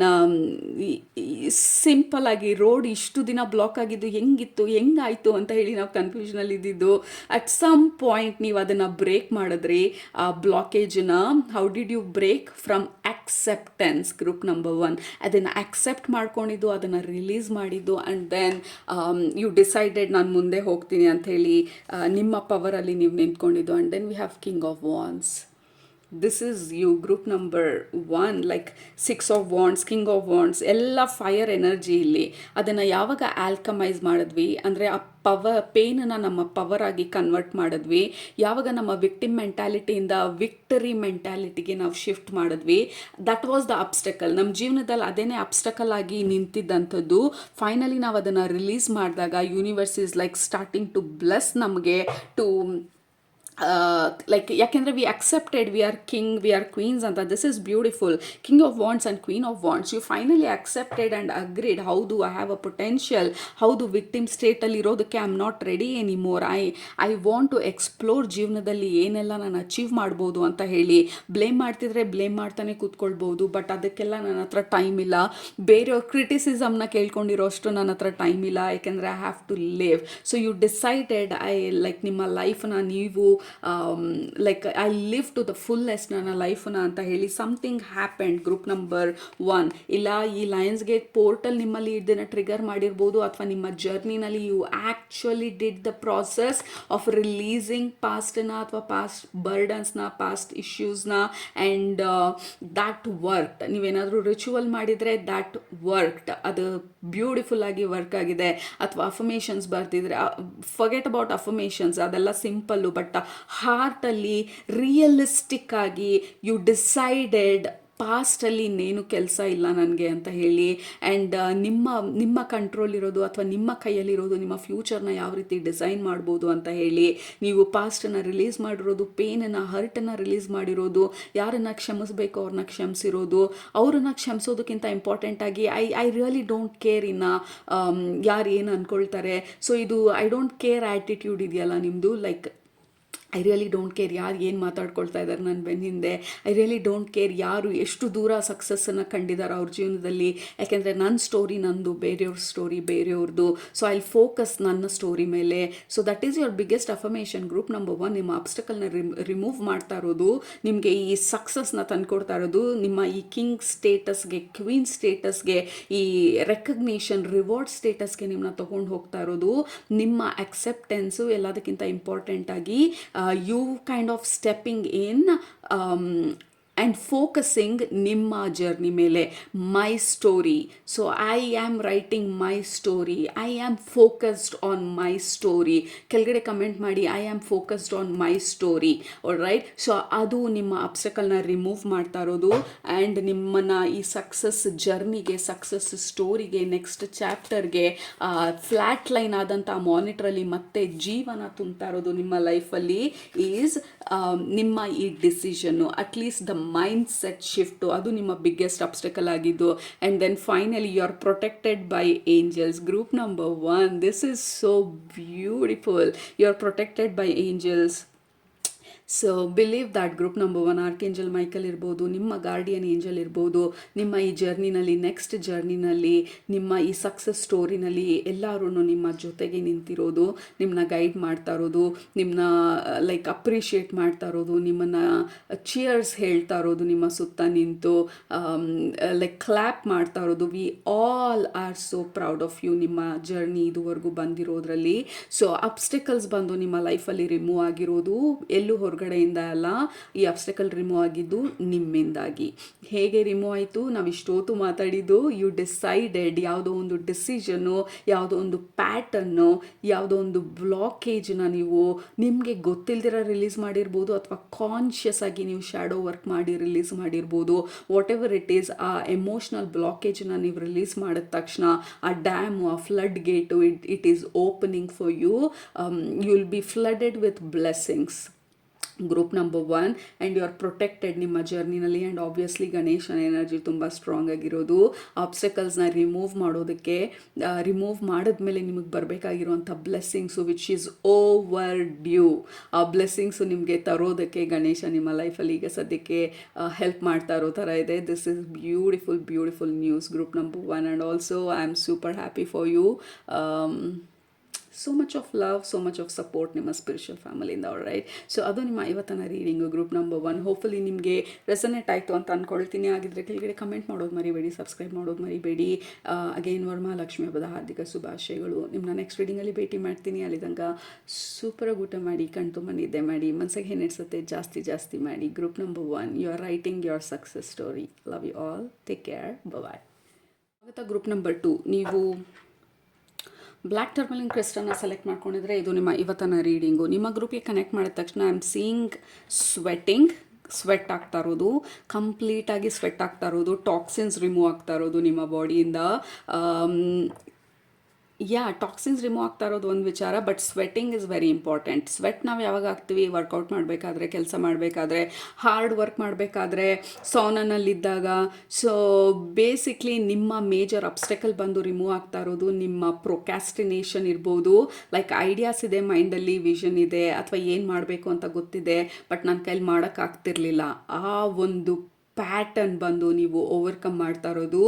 ಸಿಂಪಲ್ ಆಗಿ ರೋಡ್ ಇಷ್ಟು ದಿನ ಬ್ಲಾಕ್ ಆಗಿದ್ದು ಹೆಂಗಾಯಿತು ಅಂತ ಹೇಳಿ ನಾವು ಕನ್ಫ್ಯೂಷನಲ್ಲಿ ಇದ್ದಿದ್ದು, ಅಟ್ ಸಮ್ ಪಾಯಿಂಟ್ ನೀವು ಅದನ್ನು ಬ್ರೇಕ್ ಮಾಡಿದ್ರಿ. ಆ ಬ್ಲಾಕೇಜನ್ನ how did you break? From acceptance. Group number 1, ಅದನ್ನು ಅಕ್ಸೆಪ್ಟ್ ಕನ್ವರ್ಟ್ ಮಾಡ್ಕೊಂಡಿದ್ದು, ಅದನ್ನು ರಿಲೀಸ್ ಮಾಡಿದ್ದು, ಆ್ಯಂಡ್ ದೆನ್ ಯು ಡಿಸೈಡೆಡ್ ನಾನು ಮುಂದೆ ಹೋಗ್ತೀನಿ ಅಂಥೇಳಿ ನಿಮ್ಮ ಪವರಲ್ಲಿ ನೀವು ನಿಂತ್ಕೊಂಡಿದ್ದು. And then we have king of wands. This is you group number 1, like 6 of wands, king of wands, ಎಲ್ಲ ಫೈರ್ ಎನರ್ಜಿ ಇಲ್ಲಿ. ಅದನ್ನು ಯಾವಾಗ ಆಲ್ಕಮೈಸ್ ಮಾಡಿದ್ವಿ ಅಂದರೆ ಆ ಪೇನನ್ನು ನಮ್ಮ ಪವರ್ ಆಗಿ ಕನ್ವರ್ಟ್ ಮಾಡಿದ್ವಿ, ಯಾವಾಗ ನಮ್ಮ ವಿಕ್ಟಿಮ್ ಮೆಂಟ್ಯಾಲಿಟಿಯಿಂದ ವಿಕ್ಟರಿ ಮೆಂಟ್ಯಾಲಿಟಿಗೆ ನಾವು ಶಿಫ್ಟ್ ಮಾಡಿದ್ವಿ, ದಟ್ ವಾಸ್ ದ ಅಬ್ಸ್ಟಕಲ್. ನಮ್ಮ ಜೀವನದಲ್ಲಿ ಅದೇನೇ ಅಬ್ಸ್ಟಕಲ್ ಆಗಿ ನಿಂತಿದ್ದಂಥದ್ದು. ಫೈನಲಿ ನಾವು ಅದನ್ನು ರಿಲೀಸ್ ಮಾಡಿದಾಗ universe is like starting to bless ನಮಗೆ ಟು ಲೈಕ್, ಯಾಕೆಂದರೆ we accepted we are king, we are queens ಅಂತ. This is beautiful. King of wands and queen of wands, you finally accepted and agreed. ಹೌದು, I have a potential. ಹೌದು, victim ಸ್ಟೇಟಲ್ಲಿ ಇರೋದಕ್ಕೆ I am not ready anymore. I want to explore ಜೀವನದಲ್ಲಿ ಏನೆಲ್ಲ ನಾನು achieve ಮಾಡ್ಬೋದು ಅಂತ ಹೇಳಿ. ಬ್ಲೇಮ್ ಮಾಡ್ತಿದ್ರೆ ಬ್ಲೇಮ್ ಮಾಡ್ತಾನೆ ಕೂತ್ಕೊಳ್ಬೋದು, ಬಟ್ ಅದಕ್ಕೆಲ್ಲ ನನ್ನ ಹತ್ರ ಟೈಮ್ ಇಲ್ಲ. ಬೇರೆಯವ್ರ ಕ್ರಿಟಿಸಿಸಮ್ನ ಕೇಳ್ಕೊಂಡಿರೋ ಅಷ್ಟು ನನ್ನ ಹತ್ರ ಟೈಮ್ ಇಲ್ಲ, ಯಾಕೆಂದರೆ I have to live. So you decided like ನಿಮ್ಮ ಲೈಫನ್ನ ನೀವು like I live to the fullest ನನ್ನ ಲೈಫನ್ನ ಅಂತ ಹೇಳಿ. Something happened group number 1. ಇಲ್ಲ ಈ ಲಯನ್ಸ್ ಗೇಟ್ ಪೋರ್ಟಲ್ ನಿಮ್ಮಲ್ಲಿ ಇದನ್ನು ಟ್ರಿಗರ್ ಮಾಡಿರ್ಬೋದು, ಅಥವಾ ನಿಮ್ಮ ಜರ್ನಿನಲ್ಲಿ you actually did the process of releasing ಪಾಸ್ಟನ್ನ ಅಥವಾ ಪಾಸ್ಟ್ ಬರ್ಡನ್ಸ್ನ, ಪಾಸ್ಟ್ ಇಶ್ಯೂಸ್ನ, ಆ್ಯಂಡ್ ದ್ಯಾಟ್ ವರ್ಕ್ಡ್. ನೀವೇನಾದರೂ ರಿಚುವಲ್ ಮಾಡಿದರೆ ದ್ಯಾಟ್ ವರ್ಕ್ಡ್, ಅದು ಬ್ಯೂಟಿಫುಲ್ ಆಗಿ ವರ್ಕ್ ಆಗಿದೆ. ಅಥವಾ ಅಫರ್ಮೇಷನ್ಸ್ ಬರ್ತಿದ್ರೆ, ಫರ್ಗೆಟ್ ಅಬೌಟ್ ಅಫರ್ಮೇಷನ್ಸ್, ಅದೆಲ್ಲ ಸಿಂಪಲ್ಲು. ಬಟ್ ಹಾರ್ಟಲ್ಲಿ ರಿಯಲಿಸ್ಟಿಕ್ ಆಗಿ ಯು ಡಿಸೈಡೆಡ್ ಪಾಸ್ಟಲ್ಲಿ ಇನ್ನೇನು ಕೆಲಸ ಇಲ್ಲ ನನಗೆ ಅಂತ ಹೇಳಿ. ಆ್ಯಂಡ್ ನಿಮ್ಮ ಕಂಟ್ರೋಲ್ ಇರೋದು ಅಥವಾ ನಿಮ್ಮ ಕೈಯಲ್ಲಿರೋದು ನಿಮ್ಮ ಫ್ಯೂಚರ್ನ ಯಾವ ರೀತಿ ಡಿಸೈನ್ ಮಾಡ್ಬೋದು ಅಂತ ಹೇಳಿ ನೀವು ಪಾಸ್ಟನ್ನು ರಿಲೀಸ್ ಮಾಡಿರೋದು, ಪೇನನ್ನು, ಹರ್ಟನ್ನು ರಿಲೀಸ್ ಮಾಡಿರೋದು, ಯಾರನ್ನು ಕ್ಷಮಿಸಬೇಕು ಅವ್ರನ್ನ ಕ್ಷಮಿಸಿರೋದು. ಅವ್ರನ್ನ ಕ್ಷಮಿಸೋದಕ್ಕಿಂತ ಇಂಪಾರ್ಟೆಂಟಾಗಿ ಐ ರಿಯಲಿ ಡೋಂಟ್ ಕೇರ್ ಇನ್ನು ಯಾರು ಏನು ಅಂದ್ಕೊಳ್ತಾರೆ. ಸೊ ಇದು ಐ ಡೋಂಟ್ ಕೇರ್ ಆ್ಯಟಿಟ್ಯೂಡ್ ಇದೆಯಲ್ಲ ನಿಮ್ಮದು, like I really don't care ಯಾರು ಏನು ಮಾತಾಡ್ಕೊಳ್ತಾ ಇದ್ದಾರೆ ನನ್ನ ಬೆನ್ನಿಂದೆ. ಐ ರಿಯಲಿ ಡೋಂಟ್ ಕೇರ್ ಯಾರು ಎಷ್ಟು ದೂರ ಸಕ್ಸಸ್ಸನ್ನು ಕಂಡಿದ್ದಾರೆ ಅವ್ರ ಜೀವನದಲ್ಲಿ, ಯಾಕೆಂದರೆ ನನ್ನ ಸ್ಟೋರಿ ನಂದು, ಬೇರೆಯವ್ರ ಸ್ಟೋರಿ ಬೇರೆಯವ್ರದ್ದು. ಸೊ ಐ ಫೋಕಸ್ ನನ್ನ ಸ್ಟೋರಿ ಮೇಲೆ. So that is your biggest affirmation group number 1. ನಿಮ್ಮ ಆಬ್ಸ್ಟಕಲ್ನ ರಿಮೂವ್ ಮಾಡ್ತಾ ಇರೋದು, ನಿಮಗೆ ಈ ಸಕ್ಸಸ್ನ ತಂದುಕೊಡ್ತಾ ಇರೋದು, ನಿಮ್ಮ ಈ ಕಿಂಗ್ ಸ್ಟೇಟಸ್ಗೆ, ಕ್ವೀನ್ ಸ್ಟೇಟಸ್ಗೆ, ಈ ರೆಕಗ್ನಿಷನ್, ರಿವಾರ್ಡ್ ಸ್ಟೇಟಸ್ಗೆ ನಿಮ್ಮನ್ನ ತೊಗೊಂಡು ಹೋಗ್ತಾ ಇರೋದು, ನಿಮ್ಮ ಅಕ್ಸೆಪ್ಟೆನ್ಸು. ಎಲ್ಲದಕ್ಕಿಂತ ಇಂಪಾರ್ಟೆಂಟಾಗಿ you kind of stepping in and focusing ನಿಮ್ಮ ಜರ್ನಿ ಮೇಲೆ. My story. So I am writing my story, I am focused on my story. ಕೆಳಗಡೆ ಕಮೆಂಟ್ ಮಾಡಿ, I am focused on my story. All right. So ಅದು ನಿಮ್ಮ ಅಬ್ಸ್ಟಕಲ್ನ remove ಮಾಡ್ತಾ ಇರೋದು, and ನಿಮ್ಮನ್ನು ಈ ಸಕ್ಸಸ್ ಜರ್ನಿಗೆ, ಸಕ್ಸಸ್ ಸ್ಟೋರಿಗೆ, ನೆಕ್ಸ್ಟ್ ಚಾಪ್ಟರ್ಗೆ, ಫ್ಲ್ಯಾಟ್ ಲೈನ್ ಆದಂಥ ಮಾನಿಟ್ರಲ್ಲಿ ಮತ್ತೆ ಜೀವನ ತುಂಬ್ತಾ ಇರೋದು ನಿಮ್ಮ ಲೈಫಲ್ಲಿ ಈಸ್ ನಿಮ್ಮ ಈ decision. At least the mind set shift, ಅದು ನಿಮ್ಮ ಬಿಗ್ಗೆಸ್ಟ್ ಅಬ್ಸ್ಟಕಲ್ ಆಗಿದ್ದು. And then finally you are protected by angels. Group number 1, this is so beautiful. You are protected by angels. So believe that group number 1, archangel Michael ಇರ್ಬೋದು, ನಿಮ್ಮ guardian angel ಇರ್ಬೋದು, ನಿಮ್ಮ ಈ ಜರ್ನಿನಲ್ಲಿ, next ಜರ್ನಿನಲ್ಲಿ, ನಿಮ್ಮ ಈ success ಸ್ಟೋರಿನಲ್ಲಿ ಎಲ್ಲರೂ ನಿಮ್ಮ ಜೊತೆಗೆ ನಿಂತಿರೋದು, ನಿಮ್ಮನ್ನ ಗೈಡ್ ಮಾಡ್ತಾ ಇರೋದು, ನಿಮ್ಮನ್ನ ಲೈಕ್ ಅಪ್ರಿಷಿಯೇಟ್ ಮಾಡ್ತಾ ಇರೋದು, ನಿಮ್ಮನ್ನು ಚಿಯರ್ಸ್ ಹೇಳ್ತಾ ಇರೋದು, ನಿಮ್ಮ ಸುತ್ತ ನಿಂತು ಲೈಕ್ ಕ್ಲ್ಯಾಪ್ ಮಾಡ್ತಾ ಇರೋದು. We all are so proud of you, ನಿಮ್ಮ ಜರ್ನಿ ಇದುವರೆಗೂ ಬಂದಿರೋದ್ರಲ್ಲಿ. ಸೊ ಅಬ್ಸ್ಟಕಲ್ಸ್ ಬಂದು ನಿಮ್ಮ ಲೈಫಲ್ಲಿ ರಿಮೂವ್ ಆಗಿರೋದು ಎಲ್ಲೂ ಹೊರಗಡೆಯಿಂದ ಅಲ್ಲ, ಈ ಅಬ್ಸ್ಟಕಲ್ ರಿಮೂವ್ ಆಗಿದ್ದು ನಿಮ್ಮಿಂದಾಗಿ. ಹೇಗೆ ರಿಮೂವ್ ಆಯಿತು? ನಾವು ಇಷ್ಟೊತ್ತು ಮಾತಾಡಿದ್ದು, ಯು ಡಿಸೈಡೆಡ್, ಯಾವುದೋ ಒಂದು ಡಿಸಿಷನ್ನು, ಯಾವುದೋ ಒಂದು ಪ್ಯಾಟರ್ನು, ಯಾವುದೋ ಒಂದು ಬ್ಲಾಕೇಜನ್ನ ನೀವು ನಿಮಗೆ ಗೊತ್ತಿಲ್ದಿರ ರಿಲೀಸ್ ಮಾಡಿರ್ಬೋದು, ಅಥವಾ ಕಾನ್ಷಿಯಸ್ ಆಗಿ ನೀವು ಶ್ಯಾಡೋ ವರ್ಕ್ ಮಾಡಿ ರಿಲೀಸ್ ಮಾಡಿರ್ಬೋದು. ವಾಟ್ ಎವರ್ ಇಟ್ ಈಸ್, ಆ ಎಮೋಷ್ನಲ್ ಬ್ಲಾಕೇಜನ್ನ ನೀವು ರಿಲೀಸ್ ಮಾಡಿದ ತಕ್ಷಣ ಆ ಡ್ಯಾಮು, ಆ flood gate, it is opening for you. You will be flooded with blessings. Group number 1, and you are protected ನಿಮ್ಮ ಜರ್ನಿನಲ್ಲಿ. ಆ್ಯಂಡ್ ಆಬ್ವಿಯಸ್ಲಿ ಗಣೇಶನ ಎನರ್ಜಿ ತುಂಬ ಸ್ಟ್ರಾಂಗ್ ಆಗಿರೋದು. ಆಬ್ಸ್ಟಕಲ್ಸ್ನ ರಿಮೂವ್ ಮಾಡೋದಕ್ಕೆ, ರಿಮೂವ್ ಮಾಡಿದ್ಮೇಲೆ ನಿಮಗೆ ಬರಬೇಕಾಗಿರುವಂಥ blessings which is overdue, ಆ ಬ್ಲೆಸ್ಸಿಂಗ್ಸು ನಿಮಗೆ ತರೋದಕ್ಕೆ ಗಣೇಶ ನಿಮ್ಮ ಲೈಫಲ್ಲಿ ಈಗ ಸದ್ಯಕ್ಕೆ ಹೆಲ್ಪ್ ಮಾಡ್ತಾ ಇರೋ ಥರ ಇದೆ. This is beautiful news group number 1, and also I am super happy for you. So much of love, so much of support ನಿಮ್ಮ ಸ್ಪಿರಿಚುವಲ್ ಫ್ಯಾಮಿಲಿಯಿಂದ. ರೈಟ್, ಸೊ ಅದು ನಿಮ್ಮ ಇವತ್ತಿನ ರೀಡಿಂಗು ಗ್ರೂಪ್ ನಂಬರ್ 1. ಹೋಪ್ಫುಲಿ ನಿಮಗೆ ರೆಸನೇಟ್ ಆಯಿತು ಅಂತ ಅಂದ್ಕೊಳ್ತೀನಿ. ಆಗಿದ್ದರೆ ಕೆಳಗಡೆ ಕಮೆಂಟ್ ಮಾಡೋದು ಮರಿಬೇಡಿ, ಸಬ್ಸ್ಕ್ರೈಬ್ ಮಾಡೋದು ಮರಿಬೇಡಿ. ಅಗೇನ್ ವರಮಹಾಲಕ್ಷ್ಮಿ ಹಬ್ಬದ ಹಾರ್ದಿಕ ಶುಭಾಶಯಗಳು. ನಿಮ್ಮನ್ನ ನೆಕ್ಸ್ಟ್ ರೀಡಿಂಗಲ್ಲಿ ಭೇಟಿ ಮಾಡ್ತೀನಿ. ಅಲ್ಲಿ ತನಕ ಸೂಪರಾಗಿ ಊಟ ಮಾಡಿ, ಕಣ್ತುಂಬ ನಿದ್ದೆ ಮಾಡಿ, ಮನಸ್ಸಿಗೆ ಏನಿಡ್ಸುತ್ತೆ ಜಾಸ್ತಿ ಮಾಡಿ. Group number 1, you are writing your success story. Love you all, take care, bye. Group number 2, ನೀವು ಬ್ಲ್ಯಾಕ್ ಟರ್ಮಲಿನ್ ಕ್ರಿಸ್ಟಲ್ನ ಸೆಲೆಕ್ಟ್ ಮಾಡ್ಕೊಂಡಿದ್ರೆ ಇದು ನಿಮ್ಮ ಇವತ್ತಿನ ರೀಡಿಂಗು. ನಿಮ್ಮ ಗ್ರೂಪಿಗೆ ಕನೆಕ್ಟ್ ಮಾಡಿದ ತಕ್ಷಣ ಐ ಆಮ್ ಸೀಯಿಂಗ್ ಸ್ವೆಟ್ ಆಗ್ತಾ ಇರೋದು, ಕಂಪ್ಲೀಟಾಗಿ ಸ್ವೆಟ್ ಆಗ್ತಾ ಇರೋದು, ಟಾಕ್ಸಿನ್ಸ್ ರಿಮೂವ್ ಆಗ್ತಾ ಇರೋದು ನಿಮ್ಮ ಬಾಡಿಯಿಂದ. ಟಾಕ್ಸಿನ್ಸ್ ರಿಮೂವ್ ಆಗ್ತಾ ಇರೋದು ಒಂದು ವಿಚಾರ, but sweating is very important. Sweat ನಾವು ಯಾವಾಗ ಆಗ್ತೀವಿ? ವರ್ಕೌಟ್ ಮಾಡಬೇಕಾದ್ರೆ, ಕೆಲಸ ಮಾಡಬೇಕಾದ್ರೆ, ಹಾರ್ಡ್ ವರ್ಕ್ ಮಾಡಬೇಕಾದ್ರೆ, ಸೌನಲ್ಲಿದ್ದಾಗ. ಸೊ ಬೇಸಿಕ್ಲಿ ನಿಮ್ಮ ಮೇಜರ್ ಅಬ್ಸ್ಟೆಕಲ್ ಬಂದು ರಿಮೂವ್ ಆಗ್ತಾ ಇರೋದು ನಿಮ್ಮ ಪ್ರೊಕ್ಯಾಸ್ಟಿನೇಷನ್ ಇರ್ಬೋದು. ಲೈಕ್ ಐಡಿಯಾಸ್ ಇದೆ ಮೈಂಡಲ್ಲಿ, ವಿಷನ್ ಇದೆ, ಅಥವಾ ಏನು ಮಾಡಬೇಕು ಅಂತ ಗೊತ್ತಿದೆ, ಬಟ್ ನನ್ನ ಕೈಲಿ ಮಾಡೋಕ್ಕಾಗ್ತಿರ್ಲಿಲ್ಲ. ಆ ಒಂದು ಪ್ಯಾಟರ್ನ್ ಬಂದು ನೀವು ಓವರ್ಕಮ್ ಮಾಡ್ತಾ ಇರೋದು,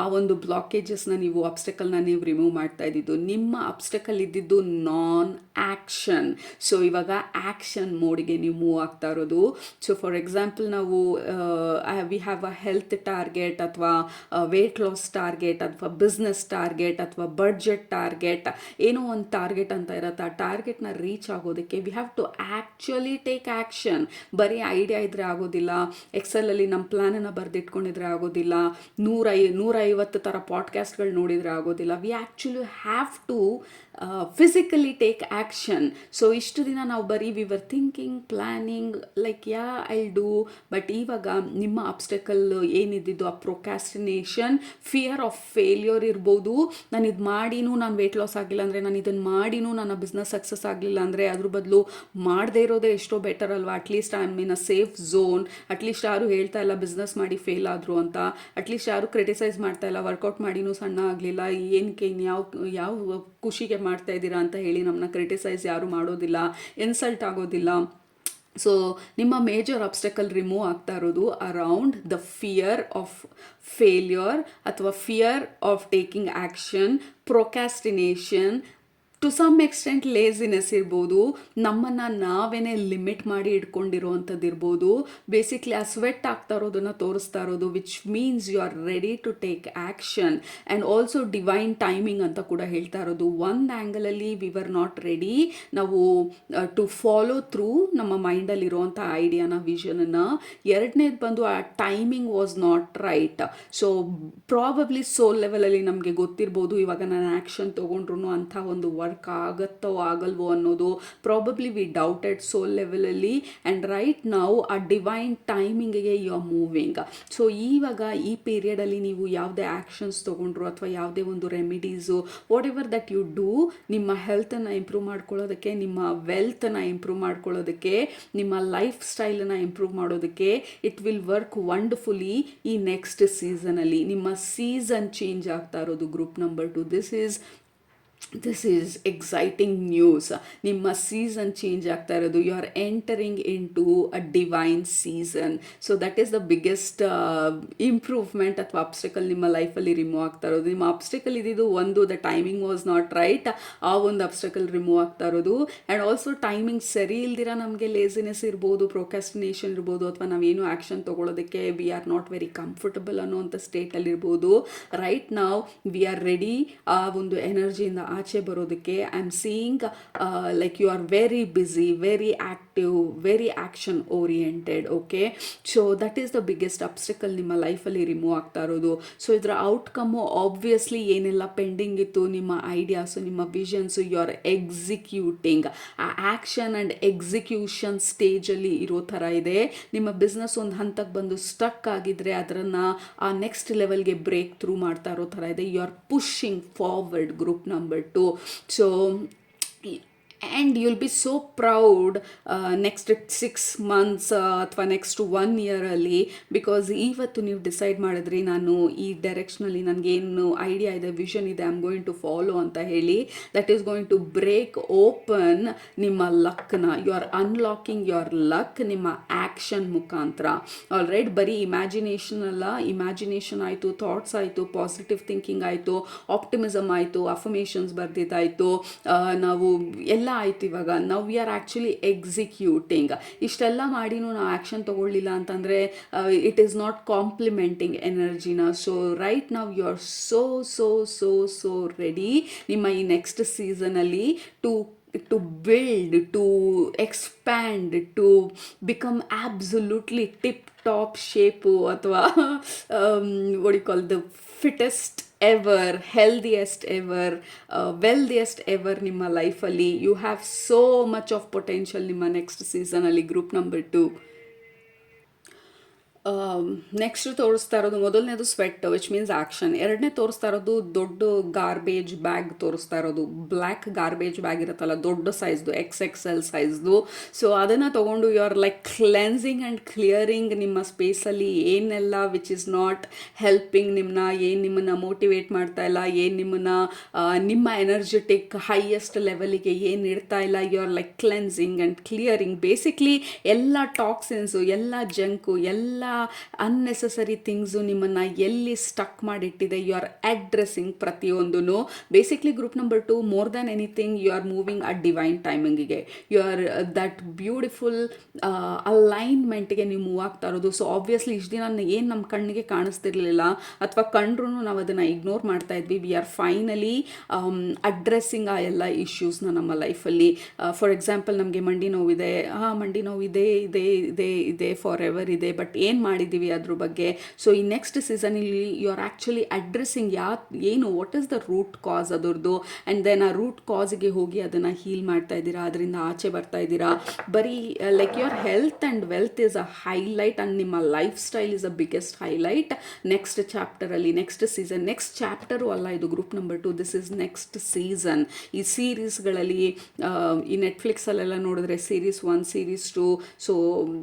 ಆ ಒಂದು ಬ್ಲಾಕೇಜಸ್ನ ನೀವು ಅಬ್ಸ್ಟೆಕಲ್ನ ನೀವು ರಿಮೂವ್ ಮಾಡ್ತಾ ಇದ್ದಿದ್ದು. ನಿಮ್ಮ ಅಬ್ಸ್ಟೆಕಲ್ ಇದ್ದಿದ್ದು ನಾನ್ ಆ್ಯಕ್ಷನ್. ಸೊ ಇವಾಗ ಆ್ಯಕ್ಷನ್ ಮೋಡಿಗೆ ನೀವು ಮೂವ್ ಆಗ್ತಾ ಇರೋದು. ಸೊ ಫಾರ್ ಎಕ್ಸಾಂಪಲ್ ನಾವು we have a health target, ಅಥವಾ ವೇಟ್ ಲಾಸ್ ಟಾರ್ಗೆಟ್, ಅಥವಾ ಬಿಸ್ನೆಸ್ ಟಾರ್ಗೆಟ್, ಅಥವಾ ಬಡ್ಜೆಟ್ ಟಾರ್ಗೆಟ್, ಏನೋ ಒಂದು ಟಾರ್ಗೆಟ್ ಅಂತ ಇರುತ್ತೆ. ಆ ಟಾರ್ಗೆಟ್ನ ರೀಚ್ ಆಗೋದಕ್ಕೆ we have to actually take action. ಬರೀ ಐಡಿಯಾ ಇದ್ದರೆ ಆಗೋದಿಲ್ಲ, ಎಕ್ಸೆಲಲ್ಲಿ ನಮ್ಮ ಪ್ಲ್ಯಾನನ್ನು ಬರೆದಿಟ್ಕೊಂಡಿದ್ರೆ ಆಗೋದಿಲ್ಲ, 150 ಥರ ಪಾಡ್ಕಾಸ್ಟ್ಗಳು ನೋಡಿದರೆ ಆಗೋದಿಲ್ಲ. We actually have to physically take action. So ಇಷ್ಟು ದಿನ ನಾವು ಬರೀ we were thinking, planning, like I do, but ಇವಾಗ ನಿಮ್ಮ ಅಬ್ಸ್ಟೆಕಲ್ ಏನಿದ್ದಿದ್ದು ಆ ಪ್ರೊಕ್ಯಾಸ್ಟಿನೇಷನ್, ಫಿಯರ್ ಆಫ್ ಫೇಲ್ಯೂರ್ ಇರ್ಬೋದು. ನಾನು ಇದು ಮಾಡಿನೂ ನಾನು ವೇಟ್ ಲಾಸ್ ಆಗಿಲ್ಲ ಅಂದರೆ, ನಾನು ಇದನ್ನು ಮಾಡಿನೂ ನನ್ನ ಬಿಸ್ನೆಸ್ ಸಕ್ಸಸ್ ಆಗಲಿಲ್ಲ ಅಂದರೆ, ಅದ್ರ ಬದಲು ಮಾಡದೇ ಇರೋದೇ ಎಷ್ಟೋ ಬೆಟರ್ ಅಲ್ವಾ. At least I am in a safe zone. At least ಯಾರು ಹೇಳ್ತಾ ಇಲ್ಲ ಬಿಸ್ನೆಸ್ ಮಾಡಿ ಫೇಲ್ ಆದರು ಅಂತ, ಅಟ್ಲೀಸ್ಟ್ ಯಾರು ಕ್ರಿಟಿಸೈಸ್ ಮಾಡ್ತಾ ಇಲ್ಲ ವರ್ಕೌಟ್ ಮಾಡಿನೂ ಸಣ್ಣ ಆಗಲಿಲ್ಲ, ಏನಕ್ಕೆ ಯಾವ ಖುಷಿಗೆ ಮಾಡ್ತಾ ಇದ್ದೀರಾ ಅಂತ ಹೇಳಿ ನಮ್ಮನ್ನ ಕ್ರಿಟಿಸೈಸ್ ಯಾರು ಮಾಡೋದಿಲ್ಲ, ಇನ್ಸಲ್ಟ್ ಆಗೋದಿಲ್ಲ. ಸೊ ನಿಮ್ಮ ಮೇಜರ್ ಅಬ್ಸ್ಟೆಕಲ್ ರಿಮೂವ್ ಆಗ್ತಾ ಇರೋದು around the fear of failure, ಅಥವಾ fear of taking action, procrastination, to some extent laziness ಇರ್ಬೋದು, ನಮ್ಮನ್ನು ನಾವೇನೇ ಲಿಮಿಟ್ ಮಾಡಿ ಇಟ್ಕೊಂಡಿರೋವಂಥದ್ದು ಇರ್ಬೋದು. ಬೇಸಿಕ್ಲಿ ಆ ಸ್ವೆಟ್ ಆಗ್ತಾ ಇರೋದನ್ನು ತೋರಿಸ್ತಾ ಇರೋದು, which means you are ready to take action. And also divine timing ಅಂತ ಕೂಡ ಹೇಳ್ತಾ ಇರೋದು. ಒಂದು ಆ್ಯಂಗಲಲ್ಲಿ ವಿ ವರ್ ನಾಟ್ ರೆಡಿ ನಾವು ಟು ಫಾಲೋ ಥ್ರೂ ನಮ್ಮ ಮೈಂಡಲ್ಲಿರುವಂಥ ಐಡಿಯಾನ, ವಿಷನನ್ನು. ಎರಡನೇದು ಬಂದು ಆ timing was not right. So probably soul ಲೆವೆಲಲ್ಲಿ ನಮಗೆ ಗೊತ್ತಿರ್ಬೋದು, ಇವಾಗ ನಾನು ಆ್ಯಕ್ಷನ್ ತೊಗೊಂಡ್ರು ಅಂಥ ಒಂದು ವರ್ಕ್ ಆಗುತ್ತೋ ಆಗಲ್ವೋ ಅನ್ನೋದು. ಪ್ರಾಬಬ್ಲಿ ವಿ ಡೌಟೆಡ್ ಸೋಲ್ ಲೆವೆಲಲ್ಲಿ. ಆ್ಯಂಡ್ ರೈಟ್ ನಾವು ಆ ಡಿವೈನ್ ಟೈಮಿಂಗಿಗೆ ಯು ಆರ್ ಮೂವಿಂಗ್. ಸೊ ಇವಾಗ ಈ ಪೀರಿಯಡಲ್ಲಿ ನೀವು ಯಾವುದೇ ಆ್ಯಕ್ಷನ್ಸ್ ತೊಗೊಂಡ್ರು, ಅಥವಾ ಯಾವುದೇ ಒಂದು remedies, whatever that you do, ನಿಮ್ಮ ಹೆಲ್ತನ್ನು ಇಂಪ್ರೂವ್ ಮಾಡ್ಕೊಳ್ಳೋದಕ್ಕೆ, ನಿಮ್ಮ ವೆಲ್ತನ್ನು ಇಂಪ್ರೂವ್ ಮಾಡ್ಕೊಳ್ಳೋದಕ್ಕೆ, ನಿಮ್ಮ ಲೈಫ್ ಸ್ಟೈಲನ್ನು ಇಂಪ್ರೂವ್ ಮಾಡೋದಕ್ಕೆ, ಇಟ್ ವಿಲ್ ವರ್ಕ್ ವಂಡರ್ಫುಲಿ ಈ ನೆಕ್ಸ್ಟ್ ಸೀಸನಲ್ಲಿ. ನಿಮ್ಮ ಸೀಸನ್ ಚೇಂಜ್ ಆಗ್ತಾ ಇರೋದು group number 2. This is exciting news. ನಿಮ್ಮ ಸೀಸನ್ ಚೇಂಜ್ ಆಗ್ತಾ ಇರೋದು. You are entering into a divine season. So that is the biggest improvement ಅಥವಾ ಅಬ್ಸ್ಟೆಕಲ್ ನಿಮ್ಮ ಲೈಫಲ್ಲಿ ರಿಮೂವ್ ಆಗ್ತಾ ಇರೋದು. ನಿಮ್ಮ ಅಬ್ಸ್ಟೆಕಲ್ ಇದ್ದಿದ್ದು ಒಂದು, the timing was not right, ಆ ಒಂದು ಅಬ್ಸ್ಟೆಕಲ್ ರಿಮೂವ್ ಆಗ್ತಾ ಇರೋದು. ಆ್ಯಂಡ್ ಆಲ್ಸೋ ಟೈಮಿಂಗ್ ಸರಿ ಇಲ್ದಿರ ನಮಗೆ ಲೇಸಿನೆಸ್ ಇರ್ಬೋದು, ಪ್ರೊಕ್ಯಾಸ್ಟಿನೇಷನ್ ಇರ್ಬೋದು, ಅಥವಾ ನಾವೇನು ಆ್ಯಕ್ಷನ್ ತೊಗೊಳೋದಕ್ಕೆ we are not very comfortable ಅನ್ನೋವಂಥ ಸ್ಟೇಟಲ್ಲಿರ್ಬೋದು. ರೈಟ್ ನಾವು ವಿ ಆರ್ ರೆಡಿ ಆ ಒಂದು ಎನರ್ಜಿಯಿಂದ ಆಚೆ ಬರೋದಕ್ಕೆ. I am seeing like you are very busy, very active, very action oriented. Okay, so that is the biggest obstacle ನಿಮ್ಮ ಲೈಫಲ್ಲಿ ರಿಮೂವ್ ಆಗ್ತಾ ಇರೋದು. ಸೊ ಇದರ ಔಟ್ಕಮ್ಮು ಆಬ್ವಿಯಸ್ಲಿ ಏನೆಲ್ಲ ಪೆಂಡಿಂಗ್ ಇತ್ತು, ನಿಮ್ಮ ಐಡಿಯಾಸು, ನಿಮ್ಮ ವಿಷನ್ಸು, ಯು ಆರ್ ಎಕ್ಸಿಕ್ಯೂಟಿಂಗ್. ಆ ಆ್ಯಕ್ಷನ್ ಆ್ಯಂಡ್ ಎಕ್ಸಿಕ್ಯೂಷನ್ ಸ್ಟೇಜಲ್ಲಿ ಇರೋ ಥರ ಇದೆ. ನಿಮ್ಮ ಬಿಸ್ನೆಸ್ ಒಂದು ಹಂತಕ್ಕೆ ಬಂದು ಸ್ಟಕ್ ಆಗಿದ್ರೆ ಅದನ್ನು ಆ ನೆಕ್ಸ್ಟ್ ಲೆವೆಲ್ಗೆ ಬ್ರೇಕ್ ಥ್ರೂ ಮಾಡ್ತಾ ಇರೋ ಥರ ಇದೆ. You are pushing forward group number 2. So and you'll be so proud next 6 months ಅಥವಾ ನೆಕ್ಸ್ಟ್ 1 ಇಯರಲ್ಲಿ, ಬಿಕಾಸ್ ಇವತ್ತು ನೀವು ಡಿಸೈಡ್ ಮಾಡಿದ್ರಿ ನಾನು ಈ ಡೈರೆಕ್ಷನಲ್ಲಿ ನನಗೇನು ಐಡಿಯಾ ಇದೆ, ವಿಷನ್ ಇದೆ, I am going to follow ಅಂತ ಹೇಳಿ. That is going to break open ನಿಮ್ಮ ಲಕ್ನ. You are unlocking your luck ನಿಮ್ಮ ಆ್ಯಕ್ಷನ್ ಮುಖಾಂತರ. ಆಲ್ರೈಟ್, ಬರೀ ಇಮ್ಯಾಜಿನೇಷನ್ ಅಲ್ಲ, ಇಮ್ಯಾಜಿನೇಷನ್ ಆಯಿತು, ಥಾಟ್ಸ್ ಆಯಿತು, ಪಾಸಿಟಿವ್ ಥಿಂಕಿಂಗ್ ಆಯಿತು, ಆಪ್ಟಿಮಿಸಮ್ ಆಯಿತು, ಅಫರ್ಮೇಷನ್ಸ್ ಬರ್ದಿದ್ದಾಯಿತು, ನಾವು ಎಲ್ಲ ಆಯ್ತು. ಇವಾಗ ನಾವು ವಿ ಆರ್ ಆ್ಯಕ್ಚುಲಿ ಎಕ್ಸಿಕ್ಯೂಟಿಂಗ್. ಇಷ್ಟೆಲ್ಲ ಮಾಡಿನೂ ನಾವು ಆ್ಯಕ್ಷನ್ ತೊಗೊಳ್ಳಿಲ್ಲ ಅಂತಂದರೆ ಇಟ್ ಈಸ್ ನಾಟ್ ಕಾಂಪ್ಲಿಮೆಂಟಿಂಗ್ ಎನರ್ಜಿನ. ಸೊ ರೈಟ್ ನಾವು you are so so so so ready ನಿಮ್ಮ ಈ ನೆಕ್ಸ್ಟ್ ಸೀಸನಲ್ಲಿ to build, to expand, to become absolutely tip top shape, ಅಥವಾ what do you call, the fittest ever, healthiest ever, wealthiest ever ನಿಮ್ಮ ಲೈಫಲ್ಲಿ. You have so much of potential ನಿಮ್ಮ next ಸೀಸನಲ್ಲಿ, group number 2. Next ತೋರಿಸ್ತಾ ಇರೋದು ಮೊದಲನೇದು sweat, which means action. ಎರಡನೇ ತೋರಿಸ್ತಾ ಇರೋದು ದೊಡ್ಡ ಗಾರ್ಬೇಜ್ ಬ್ಯಾಗ್ ತೋರಿಸ್ತಾ ಇರೋದು. ಬ್ಲ್ಯಾಕ್ ಗಾರ್ಬೇಜ್ ಬ್ಯಾಗ್ ಇರುತ್ತಲ್ಲ, ದೊಡ್ಡ ಸೈಜ್ದು, XXL ಸೈಜ್ದು. ಸೊ ಅದನ್ನು ತೊಗೊಂಡು you are like cleansing and clearing ನಿಮ್ಮ ಸ್ಪೇಸಲ್ಲಿ ಏನೆಲ್ಲ ವಿಚ್ ಇಸ್ ನಾಟ್ ಹೆಲ್ಪಿಂಗ್ ನಿಮ್ಮನ್ನು ಮೋಟಿವೇಟ್ ಮಾಡ್ತಾ ಇಲ್ಲ, ನಿಮ್ಮ ಎನರ್ಜೆಟಿಕ್ ಹೈಯೆಸ್ಟ್ ಲೆವೆಲಿಗೆ ಏನು ಇಡ್ತಾ ಇಲ್ಲ. You are like cleansing and clearing. Basically ಎಲ್ಲ ಟಾಕ್ಸಿನ್ಸು, ಎಲ್ಲ ಜಂಕು, ಎಲ್ಲ ಅನ್ನೆಸೆಸರಿ ಥಿಂಗ್ಸು ನಿಮ್ಮನ್ನು ಎಲ್ಲಿ ಸ್ಟಕ್ ಮಾಡಿಟ್ಟಿದೆ, ಯು ಆರ್ ಅಡ್ರೆಸ್ಸಿಂಗ್ ಪ್ರತಿಯೊಂದೂ. Basically group number 2, more than anything you are moving a divine ಟೈಮಿಂಗಿಗೆ. ಯು ಆರ್ ದಟ್ ಬ್ಯೂಟಿಫುಲ್ ಅಲೈನ್ಮೆಂಟ್ಗೆ ನೀವು ಮೂವ್ ಆಗ್ತಾ ಇರೋದು. ಸೊ ಆಬ್ವಿಯಸ್ಲಿ ಇಷ್ಟು ದಿನ ಏನು ನಮ್ಮ ಕಣ್ಣಿಗೆ ಕಾಣಿಸ್ತಿರ್ಲಿಲ್ಲ ಅಥವಾ ಕಂಡ್ರೂ ನಾವು ಅದನ್ನು ಇಗ್ನೋರ್ ಮಾಡ್ತಾ ಇದ್ವಿ. ವಿ ಆರ್ ಫೈನಲಿ ಅಡ್ರೆಸ್ಸಿಂಗ್ ಆ ಎಲ್ಲ ಇಶ್ಯೂಸ್ನ ನಮ್ಮ ಲೈಫಲ್ಲಿ. ಫಾರ್ ಎಕ್ಸಾಂಪಲ್, ನಮಗೆ ಮಂಡಿ ನೋವಿದೆ, ಮಂಡಿ ನೋವು ಇದೆ ಇದೆ ಇದೆ ಇದೆ ಫಾರ್ ಎವರ್ ಇದೆ, ಬಟ್ ಏನು ಮಾಡಿದ್ದೀವಿ ಅದ್ರ ಬಗ್ಗೆ. ಸೊ ಈ ನೆಕ್ಸ್ಟ್ ಸೀಸನಲ್ಲಿ ಯು ಆರ್ ಆ್ಯಕ್ಚುಲಿ ಅಡ್ರೆಸ್ಸಿಂಗ್ ಏನು what is the root cause ಅದರದ್ದು, ಆ್ಯಂಡ್ ದೆನ್ ಆ ರೂಟ್ ಕಾಸ್ಗೆ ಹೋಗಿ ಅದನ್ನು ಹೀಲ್ ಮಾಡ್ತಾ ಇದ್ದೀರಾ, ಅದರಿಂದ ಆಚೆ ಬರ್ತಾ ಇದ್ದೀರಾ. ಬರೀ like your health and wealth is a highlight, and ನಿಮ್ಮ life style is a biggest highlight next ಚಾಪ್ಟರಲ್ಲಿ. ನೆಕ್ಸ್ಟ್ ಸೀಸನ್, ನೆಕ್ಸ್ಟ್ ಚಾಪ್ಟರು ಅಲ್ಲ ಇದು group number 2, this is next season. ಈ ಸೀರೀಸ್ಗಳಲ್ಲಿ ಈ ನೆಟ್ಫ್ಲಿಕ್ಸಲ್ಲೆಲ್ಲ ನೋಡಿದ್ರೆ series 1, series 2, so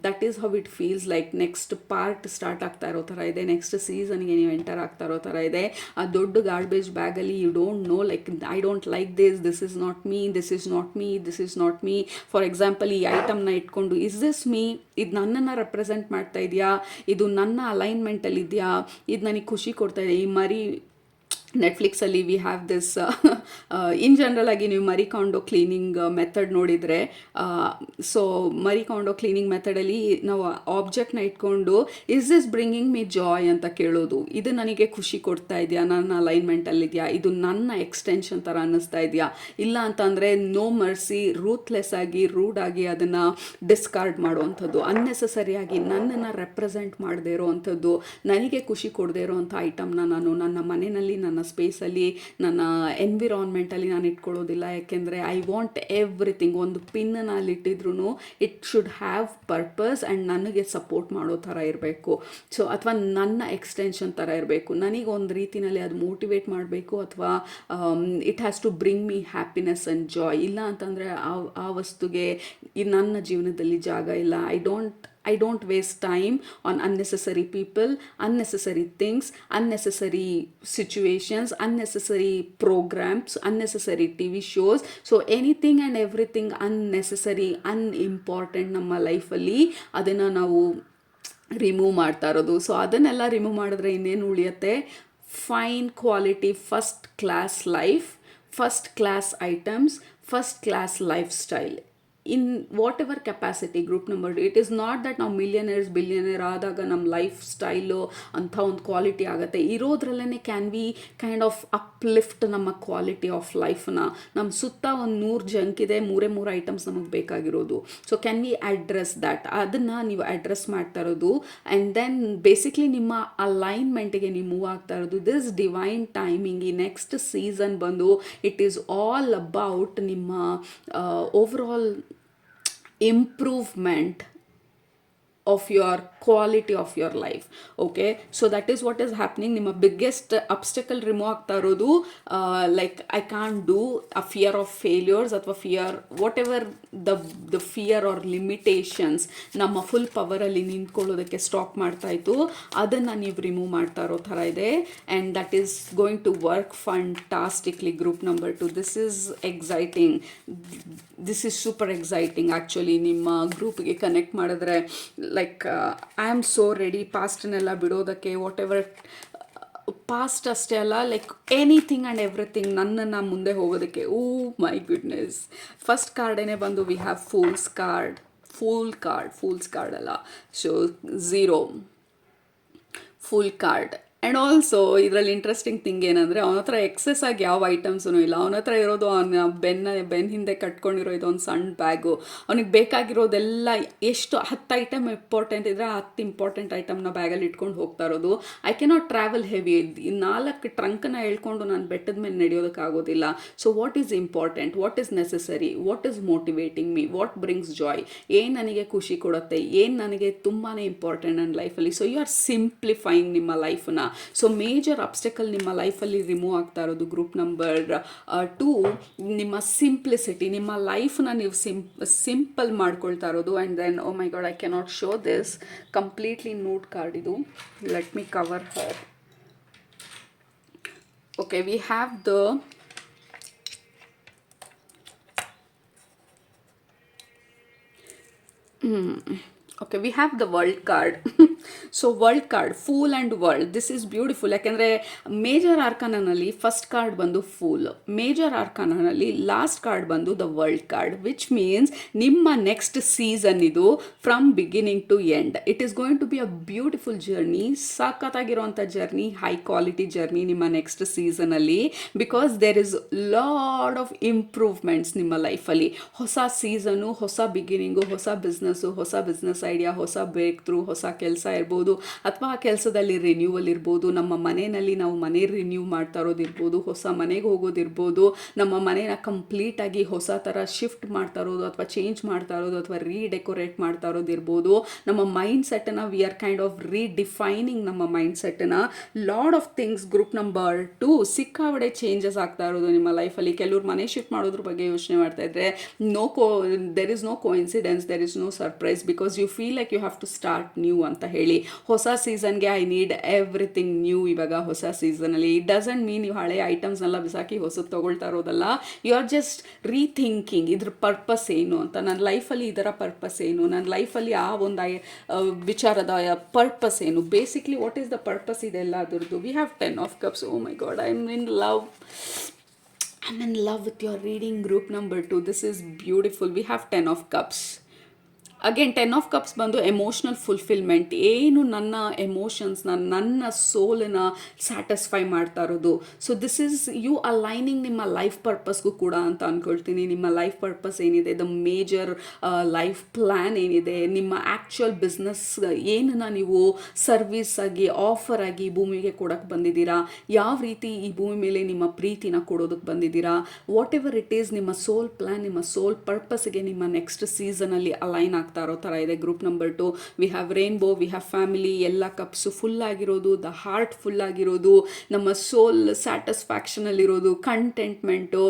that is how it feels like. Next part start ಆಗ್ತಾ ಇರೋ ಥರ ಇದೆ, ನೆಕ್ಸ್ಟ್ ಸೀಸನ್ಗೆ ನೀವು ಎಂಟರ್ ಆಗ್ತಾ ಇರೋ ಥರ ಇದೆ. ಆ ದೊಡ್ಡ ಗಾರ್ಬೇಜ್ ಬ್ಯಾಗಲ್ಲಿ you don't know, like I don't like this is not me, this is not me, this is not me. For example, ಈ ಐಟಮ್ನ ಇಟ್ಕೊಂಡು ಇಸ್ ದಿಸ್ ಮೀ, ಇದು ನನ್ನನ್ನು ರೆಪ್ರೆಸೆಂಟ್ ಮಾಡ್ತಾ ಇದೆಯಾ, ಇದು ನನ್ನ ಅಲೈನ್ಮೆಂಟಲ್ಲಿ ಇದೆಯಾ, ಇದು ನನಗೆ ಖುಷಿ ಕೊಡ್ತಾ ಇದೆ. ಈ ಮರಿ ನೆಟ್ಫ್ಲಿಕ್ಸಲ್ಲಿ we have this in general ಆಗಿ ನೀವು ಮರಿ ಕಾಂಡೋ ಕ್ಲೀನಿಂಗ್ ಮೆಥಡ್ ನೋಡಿದರೆ, ಸೊ ಮರಿ ಕಾಂಡೋ ಕ್ಲೀನಿಂಗ್ ಮೆಥಡಲ್ಲಿ ನಾವು ಆಬ್ಜೆಕ್ಟ್ನ ಇಟ್ಕೊಂಡು is this bringing me joy ಅಂತ ಕೇಳೋದು. ಇದು ನನಗೆ ಖುಷಿ ಕೊಡ್ತಾ ಇದೆಯಾ, ನನ್ನ ಅಲೈನ್ಮೆಂಟಲ್ಲಿದೆಯಾ, ಇದು ನನ್ನ ಎಕ್ಸ್ಟೆನ್ಷನ್ ಥರ ಅನ್ನಿಸ್ತಾ ಇದೆಯಾ, ಇಲ್ಲ ಅಂತಂದರೆ ನೋ ಮರ್ಸಿ, ರೂತ್ಲೆಸ್ ಆಗಿ, ರೂಡ್ ಆಗಿ ಅದನ್ನು ಡಿಸ್ಕಾರ್ಡ್ ಮಾಡುವಂಥದ್ದು, ಅನ್ನೆಸೆಸರಿಯಾಗಿ ನನ್ನನ್ನು ರೆಪ್ರೆಸೆಂಟ್ ಮಾಡದೇ ಇರೋವಂಥದ್ದು, ನನಗೆ ಖುಷಿ ಕೊಡದೇ ಇರೋವಂಥ ಐಟಮ್ನ ನಾನು ನನ್ನ ಮನೆಯಲ್ಲಿ, ನನ್ನ ಸ್ಪೇಸಲ್ಲಿ, ನನ್ನ ಎನ್ವಿರಾನ್ಮೆಂಟಲ್ಲಿ ನಾನು ಇಟ್ಕೊಳ್ಳೋದಿಲ್ಲ. ಯಾಕೆಂದರೆ ಐ ವಾಂಟ್ ಎವ್ರಿಥಿಂಗ್. ಒಂದು ಪಿನ್ನ ಅಲ್ಲಿಟ್ಟಿದ್ರು it should have purpose and ನನಗೆ ಸಪೋರ್ಟ್ ಮಾಡೋ ಥರ ಇರಬೇಕು. ಸೊ ಅಥವಾ ನನ್ನ ಎಕ್ಸ್ಟೆನ್ಷನ್ ಥರ ಇರಬೇಕು. ನನಗೆ ಒಂದು ರೀತಿಯಲ್ಲಿ ಅದು ಮೋಟಿವೇಟ್ ಮಾಡಬೇಕು, ಅಥವಾ it has to bring me happiness and joy. ಇಲ್ಲ ಅಂತಂದರೆ ಆ ವಸ್ತುಗೆ ನನ್ನ ಜೀವನದಲ್ಲಿ ಜಾಗ ಇಲ್ಲ. I don't waste time on unnecessary people, unnecessary things, unnecessary situations, unnecessary programs, unnecessary TV shows. So anything and everything unnecessary, unimportant ನಮ್ಮ ಲೈಫಲ್ಲಿ ಅದನ್ನು ನಾವು ರಿಮೂವ್ ಮಾಡ್ತಾ ಇರೋದು. ಸೊ ಅದನ್ನೆಲ್ಲ ರಿಮೂವ್ ಮಾಡಿದ್ರೆ ಇನ್ನೇನು ಉಳಿಯುತ್ತೆ? Fine quality, first class life, first class items, first class life style in what ever capacity. Group number 2, it is not that ನಾವು ಮಿಲಿಯನೇರ್ಸ್ ಬಿಲಿಯನೇರ್ ಆದಾಗ ನಮ್ಮ ಲೈಫ್ ಸ್ಟೈಲು ಅಂಥ ಒಂದು ಕ್ವಾಲಿಟಿ ಆಗುತ್ತೆ. ಇರೋದ್ರಲ್ಲೇ can we kind of uplift ನಮ್ಮ quality of ಲೈಫ್ನ. ನಮ್ಮ ಸುತ್ತ ಒಂದು 100 ಜಂಕ್ ಇದೆ, 3 ಐಟಮ್ಸ್ ನಮಗೆ ಬೇಕಾಗಿರೋದು. So can we address that? ಅದನ್ನು ನೀವು ಅಡ್ರೆಸ್ ಮಾಡ್ತಾ ಇರೋದು. ಆ್ಯಂಡ್ ದೆನ್ ಬೇಸಿಕ್ಲಿ ನಿಮ್ಮ ಅಲೈನ್ಮೆಂಟಿಗೆ ನೀವು ಮೂವ್ ಆಗ್ತಾ ಇರೋದು. ದಿಸ್ ಡಿವೈನ್ ಟೈಮಿಂಗ್, ಈ ನೆಕ್ಸ್ಟ್ ಸೀಸನ್ ಬಂದು ಇಟ್ ಈಸ್ ಆಲ್ ಅಬೌಟ್ ನಿಮ್ಮ over all improvement of your quality of your life. Okay, so that is what is happening. ನಿಮ್ಮ ಬಿಗ್ಗೆಸ್ಟ್ ಅಬ್ಸ್ಟಕಲ್ ರಿಮೂವ್ ಆಗ್ತಾ ಇರೋದು like I can't do a fear of failures ಅಥವಾ fear whatever the fear are limitations ನಮ್ಮ full ಪವರಲ್ಲಿ ನಿಂತ್ಕೊಳ್ಳೋದಕ್ಕೆ stop ಮಾಡ್ತಾ ಇತ್ತು, ಅದನ್ನು ನೀವು ರಿಮೂವ್ ಮಾಡ್ತಾ ಇರೋ ಥರ ಇದೆ. And that is going to work fantastically. Group number 2, this is exciting, this is super exciting actually. ನಿಮ್ಮ ಗ್ರೂಪ್ಗೆ ಕನೆಕ್ಟ್ ಮಾಡಿದ್ರೆ like I am so ready ಪಾಸ್ಟನ್ನೆಲ್ಲ ಬಿಡೋದಕ್ಕೆ. ವಾಟ್ ಎವರ್ ಪಾಸ್ಟ್ ಅಷ್ಟೇ ಅಲ್ಲ, ಲೈಕ್ ಎನಿಥಿಂಗ್ ಆ್ಯಂಡ್ ಎವ್ರಿಥಿಂಗ್ ನನ್ನನ್ನು ಮುಂದೆ ಹೋಗೋದಕ್ಕೆ. ಓ ಮೈ ಗುಡ್ನೆಸ್, ಫಸ್ಟ್ ಕಾರ್ಡೇನೆ ಬಂದು ವಿ ಹ್ಯಾವ್ ಫೂಲ್ಸ್ ಕಾರ್ಡ್ ಅಲ್ಲ, so 0 full card. And also ಇದರಲ್ಲಿ ಇಂಟ್ರೆಸ್ಟಿಂಗ್ ಥಿಂಗ್ ಏನಂದರೆ ಅವನ ಹತ್ರ ಎಕ್ಸೆಸ್ ಆಗಿ ಯಾವ ಐಟಮ್ಸೂ ಇಲ್ಲ. ಅವನ ಹತ್ರ ಇರೋದು ಅವನ ಬೆನ್ನ ಹಿಂದೆ ಕಟ್ಕೊಂಡಿರೋ ಇದೊಂದು ಸಣ್ಣ ಬ್ಯಾಗು. ಅವನಿಗೆ ಬೇಕಾಗಿರೋದೆಲ್ಲ ಎಷ್ಟು 10 ಐಟಮ್ ಇಂಪಾರ್ಟೆಂಟ್ ಇದ್ದರೆ 10 ಇಂಪಾರ್ಟೆಂಟ್ ಐಟಮ್ನ ಬ್ಯಾಗಲ್ಲಿ ಇಟ್ಕೊಂಡು ಹೋಗ್ತಾ ಇರೋದು. ಐ ಕೆನಾಟ್ ಟ್ರಾವೆಲ್ ಹೆವಿ, 4 ಟ್ರಂಕನ್ನ ಹೇಳ್ಕೊಂಡು ನಾನು ಬೆಟ್ಟದ ಮೇಲೆ ನಡೆಯೋದಕ್ಕಾಗೋದಿಲ್ಲ. So what is important, what is necessary, what is motivating me, what brings joy, ಏನು ನನಗೆ ಖುಷಿ ಕೊಡುತ್ತೆ, ಏನು ನನಗೆ ತುಂಬಾ ಇಂಪಾರ್ಟೆಂಟ್ ನನ್ನ ಲೈಫಲ್ಲಿ. ಸೊ ಯು ಆರ್ ಸಿಂಪ್ಲಿಫೈಯಿಂಗ್ ನಿಮ್ಮ ಲೈಫನ್ನ. ಸೊ ಮೇಜರ್ ಅಬ್ಸ್ಟಕಲ್ ನಿಮ್ಮ ಲೈಫಲ್ಲಿ ರಿಮೂವ್ ಆಗ್ತಾ ಇರೋದು. ಗ್ರೂಪ್ ನಂಬರ್ 2, ನಿಮ್ಮ ಸಿಂಪ್ಲಿಸಿಟಿ, ನಿಮ್ಮ ಲೈಫ್ನ ನೀವು ಸಿಂಪಲ್ ಮಾಡ್ಕೊಳ್ತಾ ಇರೋದು. And then oh my god, I cannot show this completely note card ಇದು. Let me cover her. Okay, we have the okay, we have the world card. So world card, fool and world, this is beautiful. ಯಾಕೆಂದರೆ major ಆರ್ಕಾನಲ್ಲಿ first card ಬಂದು fool, major ಆರ್ಕಾನಲ್ಲಿ last card ಬಂದು the world card, which means ನಿಮ್ಮ next season ಇದು from beginning to end. It is going to be a beautiful journey, ಸಖತ್ತಾಗಿರೋಂಥ journey, high quality journey ನಿಮ್ಮ next ಸೀಸನಲ್ಲಿ. Because there is lot of improvements ನಿಮ್ಮ ಲೈಫಲ್ಲಿ. ಹೊಸ season, ಹೊಸ beginning, ಹೊಸ ಬಿಸ್ನೆಸ್ಸು, ಹೊಸ ಬಿಸ್ನೆಸ್ ಐಡಿಯಾ, ಹೊಸ ಬ್ರೇಕ್ ಥ್ರೂ, ಹೊಸ ಕೆಲಸ ಇರ್ಬೋದು, ಅಥವಾ ಆ ಕೆಲಸದಲ್ಲಿ ರಿನ್ಯೂವಲ್ ಇರ್ಬೋದು. ನಮ್ಮ ಮನೆಯಲ್ಲಿ ನಾವು ಮನೆ ರಿನ್ಯೂ ಮಾಡ್ತಾ ಇರೋದಿರ್ಬೋದು, ಹೊಸ ಮನೆಗೆ ಹೋಗೋದಿರ್ಬೋದು, ನಮ್ಮ ಮನೇನ ಕಂಪ್ಲೀಟಾಗಿ ಹೊಸ ಥರ ಶಿಫ್ಟ್ ಮಾಡ್ತಾ ಇರೋದು ಅಥವಾ ಚೇಂಜ್ ಮಾಡ್ತಾ ಇರೋದು ಅಥವಾ ರೀಡೆಕೋರೇಟ್ ಮಾಡ್ತಾ ಇರೋದಿರ್ಬೋದು. ನಮ್ಮ ಮೈಂಡ್ ಸೆಟ್ಟನ್ನು we are kind of redefining ನಮ್ಮ ಮೈಂಡ್ ಸೆಟ್ಟನ್ನು. Lot of things. Group number 2, ಸಿಕ್ಕಾಬಡೆ ಚೇಂಜಸ್ ಆಗ್ತಾ ಇರೋದು ನಿಮ್ಮ ಲೈಫಲ್ಲಿ. ಕೆಲವ್ರು ಮನೆ ಶಿಫ್ಟ್ ಮಾಡೋದ್ರ ಬಗ್ಗೆ ಯೋಚನೆ ಮಾಡ್ತಾ ಇದ್ರೆ there is no coincidence, there is no surprise, because you feel like you have to start new ಅಂತ ಹೇಳಿ. ಹೊಸ ಸೀಸನ್ಗೆ ಐ ನೀಡ್ ಎವ್ರಿಥಿಂಗ್ ನ್ಯೂ. ಇವಾಗ ಹೊಸ ಸೀಸನಲ್ಲಿ ಇಟ್ ಡಸಂಟ್ ಮೀನ್ ನೀವು ಹಳೆ ಐಟಮ್ಸ್ನೆಲ್ಲ ಬಿಸಾಕಿ ಹೊಸದು ತೊಗೊಳ್ತಾ ಇರೋದಲ್ಲ. ಯು ಆರ್ ಜಸ್ಟ್ ರೀಥಿಂಕಿಂಗ್ ಇದ್ರ ಪರ್ಪಸ್ ಏನು ಅಂತ, ನನ್ನ ಲೈಫಲ್ಲಿ ಇದರ ಪರ್ಪಸ್ ಏನು, ನನ್ನ ಲೈಫಲ್ಲಿ ಆ ಒಂದು ವಿಚಾರದ ಪರ್ಪಸ್ ಏನು, basically what is the purpose ಇದೆಲ್ಲ ಅದರದ್ದು. We have 10 of cups. Oh my God, I'm in love with your reading, group number 2. This is beautiful. We have 10 of cups. Again 10 of cups ಬಂದು emotional fulfilment. ಏನು ನನ್ನ ಎಮೋಷನ್ಸ್ನ, ನನ್ನ ಸೋಲನ್ನ satisfy ಮಾಡ್ತಾ ಇರೋದು. So this is you aligning ನಿಮ್ಮ life ಪರ್ಪಸ್ಗೂ ಕೂಡ ಅಂತ ಅಂದ್ಕೊಳ್ತೀನಿ. ನಿಮ್ಮ ಲೈಫ್ ಪರ್ಪಸ್ ಏನಿದೆ, ದ ಮೇಜರ್ ಲೈಫ್ ಪ್ಲ್ಯಾನ್ ಏನಿದೆ, ನಿಮ್ಮ ಆ್ಯಕ್ಚುಯಲ್ ಬಿಸ್ನೆಸ್ ಏನನ್ನ ನೀವು ಸರ್ವಿಸ್ ಆಗಿ, ಆಫರ್ ಆಗಿ ಭೂಮಿಗೆ ಕೊಡೋಕ್ಕೆ ಬಂದಿದ್ದೀರಾ, ಯಾವ ರೀತಿ ಈ ಭೂಮಿ ಮೇಲೆ ನಿಮ್ಮ ಪ್ರೀತಿನ ಕೊಡೋದಕ್ಕೆ ಬಂದಿದ್ದೀರಾ, ವಾಟ್ ಎವರ್ ಇಟ್ ಈಸ್, ನಿಮ್ಮ ಸೋಲ್ ಪ್ಲ್ಯಾನ್, ನಿಮ್ಮ ಸೋಲ್ ಪರ್ಪಸ್ಗೆ ನಿಮ್ಮ ನೆಕ್ಸ್ಟ್ ಸೀಸನಲ್ಲಿ ಅಲೈನ್ ಆಗ್ತಾ ಇರೋ ಥರ ಇದೆ. Group number 2, we have rainbow, we have family, ಎಲ್ಲ ಕಪ್ಸು ಫುಲ್ ಆಗಿರೋದು, ದ ಹಾರ್ಟ್ ಫುಲ್ ಆಗಿರೋದು, ನಮ್ಮ ಸೋಲ್ ಸ್ಯಾಟಿಸ್ಫ್ಯಾಕ್ಷನಲ್ಲಿರೋದು, ಕಂಟೆಂಟ್ಮೆಂಟು.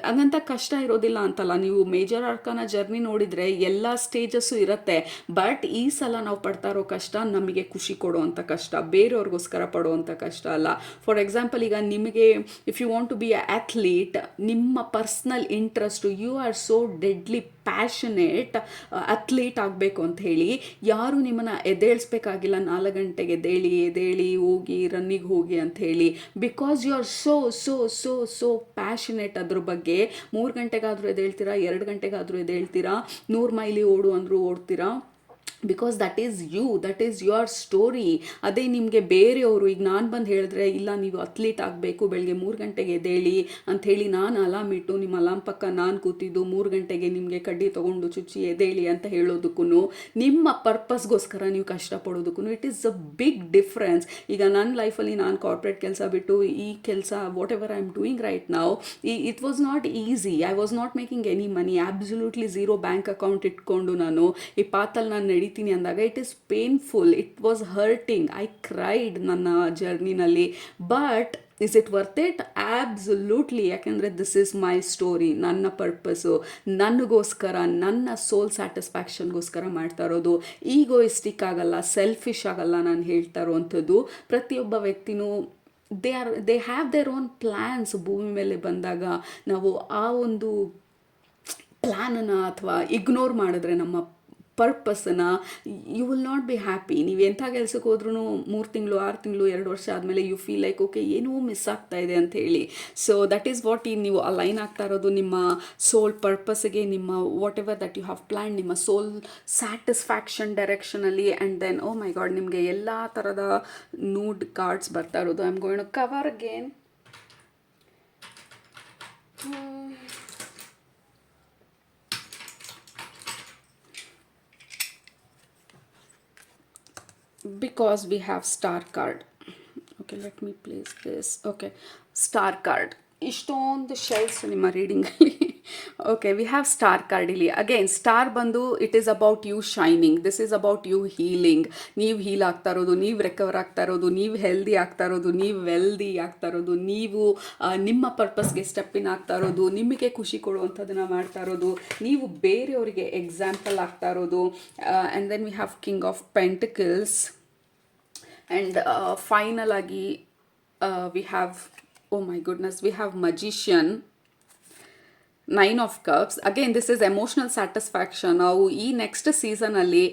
ಹಂಗಂತ ಕಷ್ಟ ಇರೋದಿಲ್ಲ ಅಂತಲ್ಲ. ನೀವು ಮೇಜರ್ ಆರ್ಕಾನ ಜರ್ನಿ ನೋಡಿದರೆ ಎಲ್ಲ ಸ್ಟೇಜಸ್ಸು ಇರುತ್ತೆ. ಬಟ್ ಈ ಸಲ ನಾವು ಪಡ್ತಾ ಇರೋ ಕಷ್ಟ ನಮಗೆ ಖುಷಿ ಕೊಡುವಂಥ ಕಷ್ಟ, ಬೇರೆಯವ್ರಿಗೋಸ್ಕರ ಪಡುವಂಥ ಕಷ್ಟ ಅಲ್ಲ. ಫಾರ್ ಎಕ್ಸಾಂಪಲ್, ಈಗ ನಿಮಗೆ if you want to be a athlete, ನಿಮ್ಮ personal interest, you are so deadly passionate athlete ಆಗಬೇಕು ಅಂತ ಹೇಳಿ ಯಾರು ನಿಮ್ಮನ್ನು ಎದ್ದೇಳಿಸ್ಬೇಕಾಗಿಲ್ಲ. 4 ಗಂಟೆಗೆ ಎದ್ದೇಳಿ ಹೋಗಿ ರನ್ನಿಗೆ ಹೋಗಿ ಅಂತ ಹೇಳಿ. Because you are so passionate ಅದ್ರ ಬಗ್ಗೆ. 3 ಗಂಟೆಗಾದರೂ ಎದ್ದೇಳ್ತೀರಾ, 2 ಗಂಟೆಗಾದರೂ ಎದ್ದೇಳ್ತೀರಾ, 100 ಮೈಲಿ ಓಡು ಅಂದರೂ ಓಡ್ತೀರಾ. Because that is you, that is your story. ಅದೇ ನಿಮಗೆ ಬೇರೆಯವರು ಈಗ ನಾನು ಬಂದು ಹೇಳಿದ್ರೆ, ಇಲ್ಲ ನೀವು ಅಥ್ಲೀಟ್ ಆಗಬೇಕು, ಬೆಳಗ್ಗೆ 3 ಗಂಟೆಗೆ ಎದ್ದೇಳಿ ಅಂಥೇಳಿ ನಾನು ಅಲಾರ್ಮ್ ಇಟ್ಟು ನಿಮ್ಮ ಅಲಾರ್ಮ್ ಪಕ್ಕ ನಾನು ಕೂತಿದ್ದು 3 ಗಂಟೆಗೆ ನಿಮಗೆ ಕಡ್ಡಿ ತೊಗೊಂಡು ಚುಚ್ಚಿ ಎದ್ದೇಳಿ ಅಂತ ಹೇಳೋದಕ್ಕೂ, ನಿಮ್ಮ ಪರ್ಪಸ್ಗೋಸ್ಕರ ನೀವು ಕಷ್ಟಪಡೋದಕ್ಕೂ it is a big difference. ಈಗ ನನ್ನ ಲೈಫಲ್ಲಿ ನಾನು ಕಾರ್ಪೊರೇಟ್ ಕೆಲಸ ಬಿಟ್ಟು ಈ ಕೆಲಸ whatever I am doing right now, it was not easy. I was not making any money, absolutely zero bank account ಇಟ್ಕೊಂಡು ನಾನು ಈ ಪಾತಲ್ಲಿ ನಾನು ನಡೀತಾ ಕಲಿತೀನಿ ಅಂದಾಗ it is painful, it was hurting, I cried ನನ್ನ ಜರ್ನಿನಲ್ಲಿ. But is it worth it? Absolutely. ಯಾಕೆಂದರೆ ದಿಸ್ ಈಸ್ ಮೈ ಸ್ಟೋರಿ, ನನ್ನ ಪರ್ಪಸ್ಸು, ನನಗೋಸ್ಕರ, ನನ್ನ ಸೋಲ್ ಸ್ಯಾಟಿಸ್ಫ್ಯಾಕ್ಷನ್ಗೋಸ್ಕರ ಮಾಡ್ತಾ ಇರೋದು. ಈಗೋಯಿಸ್ಟಿಕ್ ಆಗಲ್ಲ, ಸೆಲ್ಫಿಶ್ ಆಗಲ್ಲ ನಾನು ಹೇಳ್ತಾ ಇರೋವಂಥದ್ದು. ಪ್ರತಿಯೊಬ್ಬ ವ್ಯಕ್ತಿನೂ they have their own plans. ಭೂಮಿ ಮೇಲೆ ಬಂದಾಗ ನಾವು ಆ ಒಂದು ಪ್ಲ್ಯಾನನ್ನು ಅಥವಾ ಇಗ್ನೋರ್ ಮಾಡಿದ್ರೆ ನಮ್ಮ ಪರ್ಪಸ್ಸನ್ನು, you will not be happy. ನೀವು ಎಂಥ ಕೆಲ್ಸಕ್ಕೆ ಹೋದ್ರೂ 3 ತಿಂಗಳು 6 ತಿಂಗಳು 2 ವರ್ಷ ಆದಮೇಲೆ ಯು ಫೀಲ್ ಲೈಕ್ ಓಕೆ ಏನೂ ಮಿಸ್ ಆಗ್ತಾ ಇದೆ ಅಂತ ಹೇಳಿ. ಸೊ ದಟ್ ಈಸ್ ವಾಟ್ ನೀವು ಅಲೈನ್ ಆಗ್ತಾ ಇರೋದು ನಿಮ್ಮ ಸೋಲ್ ಪರ್ಪಸ್ಗೆ, ನಿಮ್ಮ whatever that you have plan, ನಿಮ್ಮ ಸೋಲ್ ಸ್ಯಾಟಿಸ್ಫ್ಯಾಕ್ಷನ್ ಡೈರೆಕ್ಷನಲ್ಲಿ. And then oh my god, ನಿಮಗೆ ಎಲ್ಲ ಥರದ ನೂಡ್ ಕಾರ್ಡ್ಸ್ ಬರ್ತಾ ಇರೋದು. I am going to cover again. Because we have star card. Okay, let me place this. Okay, star card. ಇಷ್ಟೊಂದು shells ನಿಮ್ಮ ರೀಡಿಂಗಲ್ಲಿ. Okay, we have star card ಇಲ್ಲಿ. Again star ಬಂದು it is about you shining, this is about you healing. ನೀವು heal ಆಗ್ತಾ ಇರೋದು, ನೀವು recover ಆಗ್ತಾ ಇರೋದು, ನೀವು ಹೆಲ್ದಿ ಆಗ್ತಾ ಇರೋದು, ನೀವು ವೆಲ್ದಿ ಆಗ್ತಾ ಇರೋದು, ನೀವು ನಿಮ್ಮ ಪರ್ಪಸ್ಗೆ ಸ್ಟೆಪ್ಪಿನ್ ಆಗ್ತಾ ಇರೋದು, ನಿಮಗೆ ಖುಷಿ ಕೊಡುವಂಥದ್ದನ್ನು ಮಾಡ್ತಾ ಇರೋದು, ನೀವು ಬೇರೆಯವರಿಗೆ ಎಕ್ಸಾಂಪಲ್ ಆಗ್ತಾ ಇರೋದು. And then we have king of pentacles. And final ಆಗಿ we have, oh my goodness, we have magician, 9 of cups. Again this is emotional satisfaction. ನಾವು ಈ ನೆಕ್ಸ್ಟ್ ಸೀಸನಲ್ಲಿ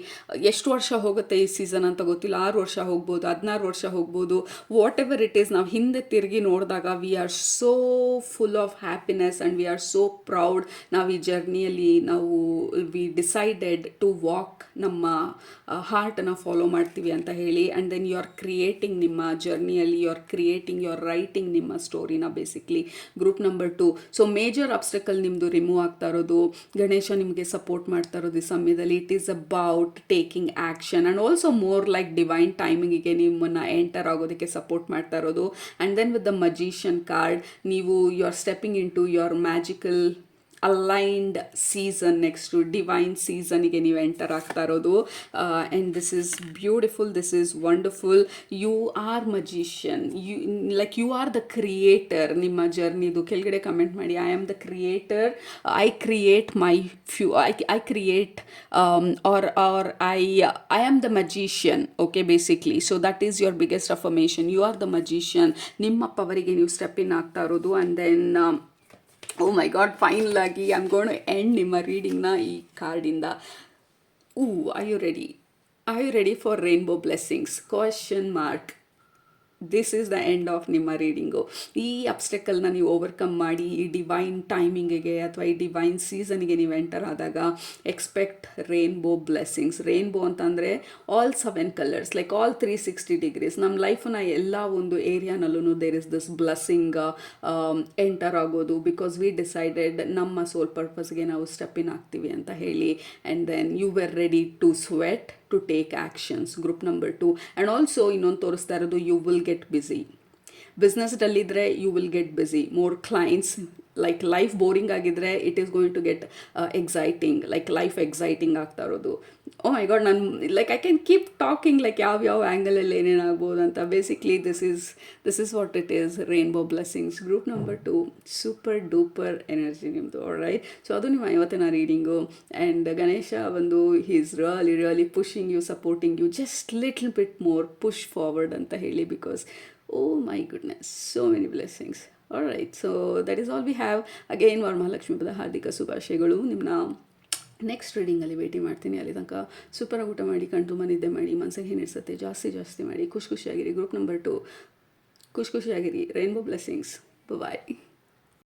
ಎಷ್ಟು ವರ್ಷ ಹೋಗುತ್ತೆ ಈ ಸೀಸನ್ ಅಂತ ಗೊತ್ತಿಲ್ಲ. 6 ವರ್ಷ ಹೋಗ್ಬೋದು, 16 ವರ್ಷ ಹೋಗ್ಬೋದು, ವಾಟ್ ಎವರ್ ಇಟ್ ಈಸ್. ನಾವು ಹಿಂದೆ ತಿರುಗಿ ನೋಡಿದಾಗ we are so full of happiness and we are so proud. ನಾವು ಈ ಜರ್ನಿಯಲ್ಲಿ ನಾವು ವಿ ಡಿಸೈಡೆಡ್ ಟು ವಾಕ್, ನಮ್ಮ ಹಾರ್ಟನ್ನು ಫಾಲೋ ಮಾಡ್ತೀವಿ ಅಂತ ಹೇಳಿ. And then you are creating ನಿಮ್ಮ ಜರ್ನಿಯಲ್ಲಿ, you are creating, you are writing ನಿಮ್ಮ ಸ್ಟೋರಿನ basically. Group number 2. So major obstacle ನಿಮ್ಮದು ರಿಮೂವ್ ಆಗ್ತಾ ಇರೋದು, ಗಣೇಶ ನಿಮಗೆ ಸಪೋರ್ಟ್ ಮಾಡ್ತಾ ಇರೋದು ಈ ಸಮಯದಲ್ಲಿ. It is about taking action and also more like divine ಟೈಮಿಂಗಿಗೆ ನಿಮ್ಮನ್ನು ಎಂಟರ್ ಆಗೋದಕ್ಕೆ ಸಪೋರ್ಟ್ ಮಾಡ್ತಾ ಇರೋದು. And then with the magician card, ನೀವು you are stepping into your magical aligned season, next divine ಸೀಸನಿಗೆ ನೀವು ಎಂಟರ್ ಆಗ್ತಾ ಇರೋದು. And this is beautiful, this is wonderful. You are magician, you are the creator ನಿಮ್ಮ ಜರ್ನಿದು. ಕೆಳಗಡೆ comment ಮಾಡಿ, I am the creator, I create my I create are I am the magician. Okay, basically so that is your biggest affirmation. You are the magician. ನಿಮ್ಮ ಪವರಿಗೆ ನೀವು step in ಆಗ್ತಾ ಇರೋದು. And then oh my god, final ಆಗಿ I am going to end ನಿಮ್ಮ ರೀಡಿಂಗ್ನ ಈ ಕಾರ್ಡಿಂದ. Are you ready? Are you ready for rainbow blessings? Question mark. This is the end of ನಿಮ್ಮ ರೀಡಿಂಗು. ಈ ಅಬ್ಸ್ಟೆಕಲ್ನ ನೀವು ಓವರ್ಕಮ್ ಮಾಡಿ ಈ ಡಿವೈನ್ ಟೈಮಿಂಗಿಗೆ ಅಥವಾ ಈ ಡಿವೈನ್ ಸೀಸನಿಗೆ ನೀವು ಎಂಟರ್ ಆದಾಗ ಎಕ್ಸ್ಪೆಕ್ಟ್ ರೈನ್ಬೋ ಬ್ಲೆಸ್ಸಿಂಗ್ಸ್. ರೈನ್ಬೋ ಅಂತಂದರೆ all 7 colours, like all 360 degrees. ನಮ್ಮ ಲೈಫನ್ನ ಎಲ್ಲ ಒಂದು ಏರಿಯಾನಲ್ಲೂ there is this blessing enter ಆಗೋದು. ಬಿಕಾಸ್ ವಿ ಡಿಸೈಡೆಡ್ ನಮ್ಮ ಸೋಲ್ ಪರ್ಪಸ್ಗೆ ನಾವು ಸ್ಟೆಪ್ ಇನ್ ಆಗ್ತೀವಿ ಅಂತ ಹೇಳಿ. And then you were ready to sweat, to take actions. Group number 2. And also ಇನ್ನೊಂದು ತೋರಿಸ್ತಾ ಇರೋದು, ಯು ವಿಲ್ ಗೆಟ್ ಬಿಸಿ. ಬಿಸ್ನೆಸ್ಡಲ್ಲಿದ್ದರೆ you will get busy, more clients. Like life boring ಆಗಿದ್ದರೆ it is going to get exciting, like life exciting ಆಗ್ತಾ ಇರೋದು. Oh my God, ನಾನು like I can keep talking like ಯಾವ ಆ್ಯಂಗಲಲ್ಲಿ ಏನೇನಾಗ್ಬೋದು ಅಂತ. Basically this is what it is, rainbow blessings. Group number 2, super duper energy ನಿಮ್ಮದು. Alright, so ಅದು ನಿಮ್ಮ ಇವತ್ತಿನ ರೀಡಿಂಗು. ಆ್ಯಂಡ್ ಗಣೇಶ ಒಂದು he is really pushing you, supporting you just little bit more, push forward ಅಂತ ಹೇಳಿ. Because oh my goodness, so many blessings. All right, so that is all we have. Again Varamahalakshmi ಹಬ್ಬದ ಹಾರ್ದಿಕ ಶುಭಾಶಯಗಳು. ನಿಮ್ಮನ್ನ ನೆಕ್ಸ್ಟ್ ರೀಡಿಂಗಲ್ಲಿ ಭೇಟಿ ಮಾಡ್ತೀನಿ. ಅಲ್ಲಿ ತನಕ ಸೂಪರಾಗಿ ಊಟ ಮಾಡಿ, ಕಣ್ ತುಂಬ ನಿದ್ದೆ ಮಾಡಿ, ಮನಸ್ಸಿಗೆ ಏನಿರ್ಸತ್ತೆ ಜಾಸ್ತಿ ಮಾಡಿ, ಖುಷಿಯಾಗಿರಿ. ಗ್ರೂಪ್ ನಂಬರ್ 2, ಖುಷಿಯಾಗಿರಿ. Rainbow blessings. ಬಾಯ್.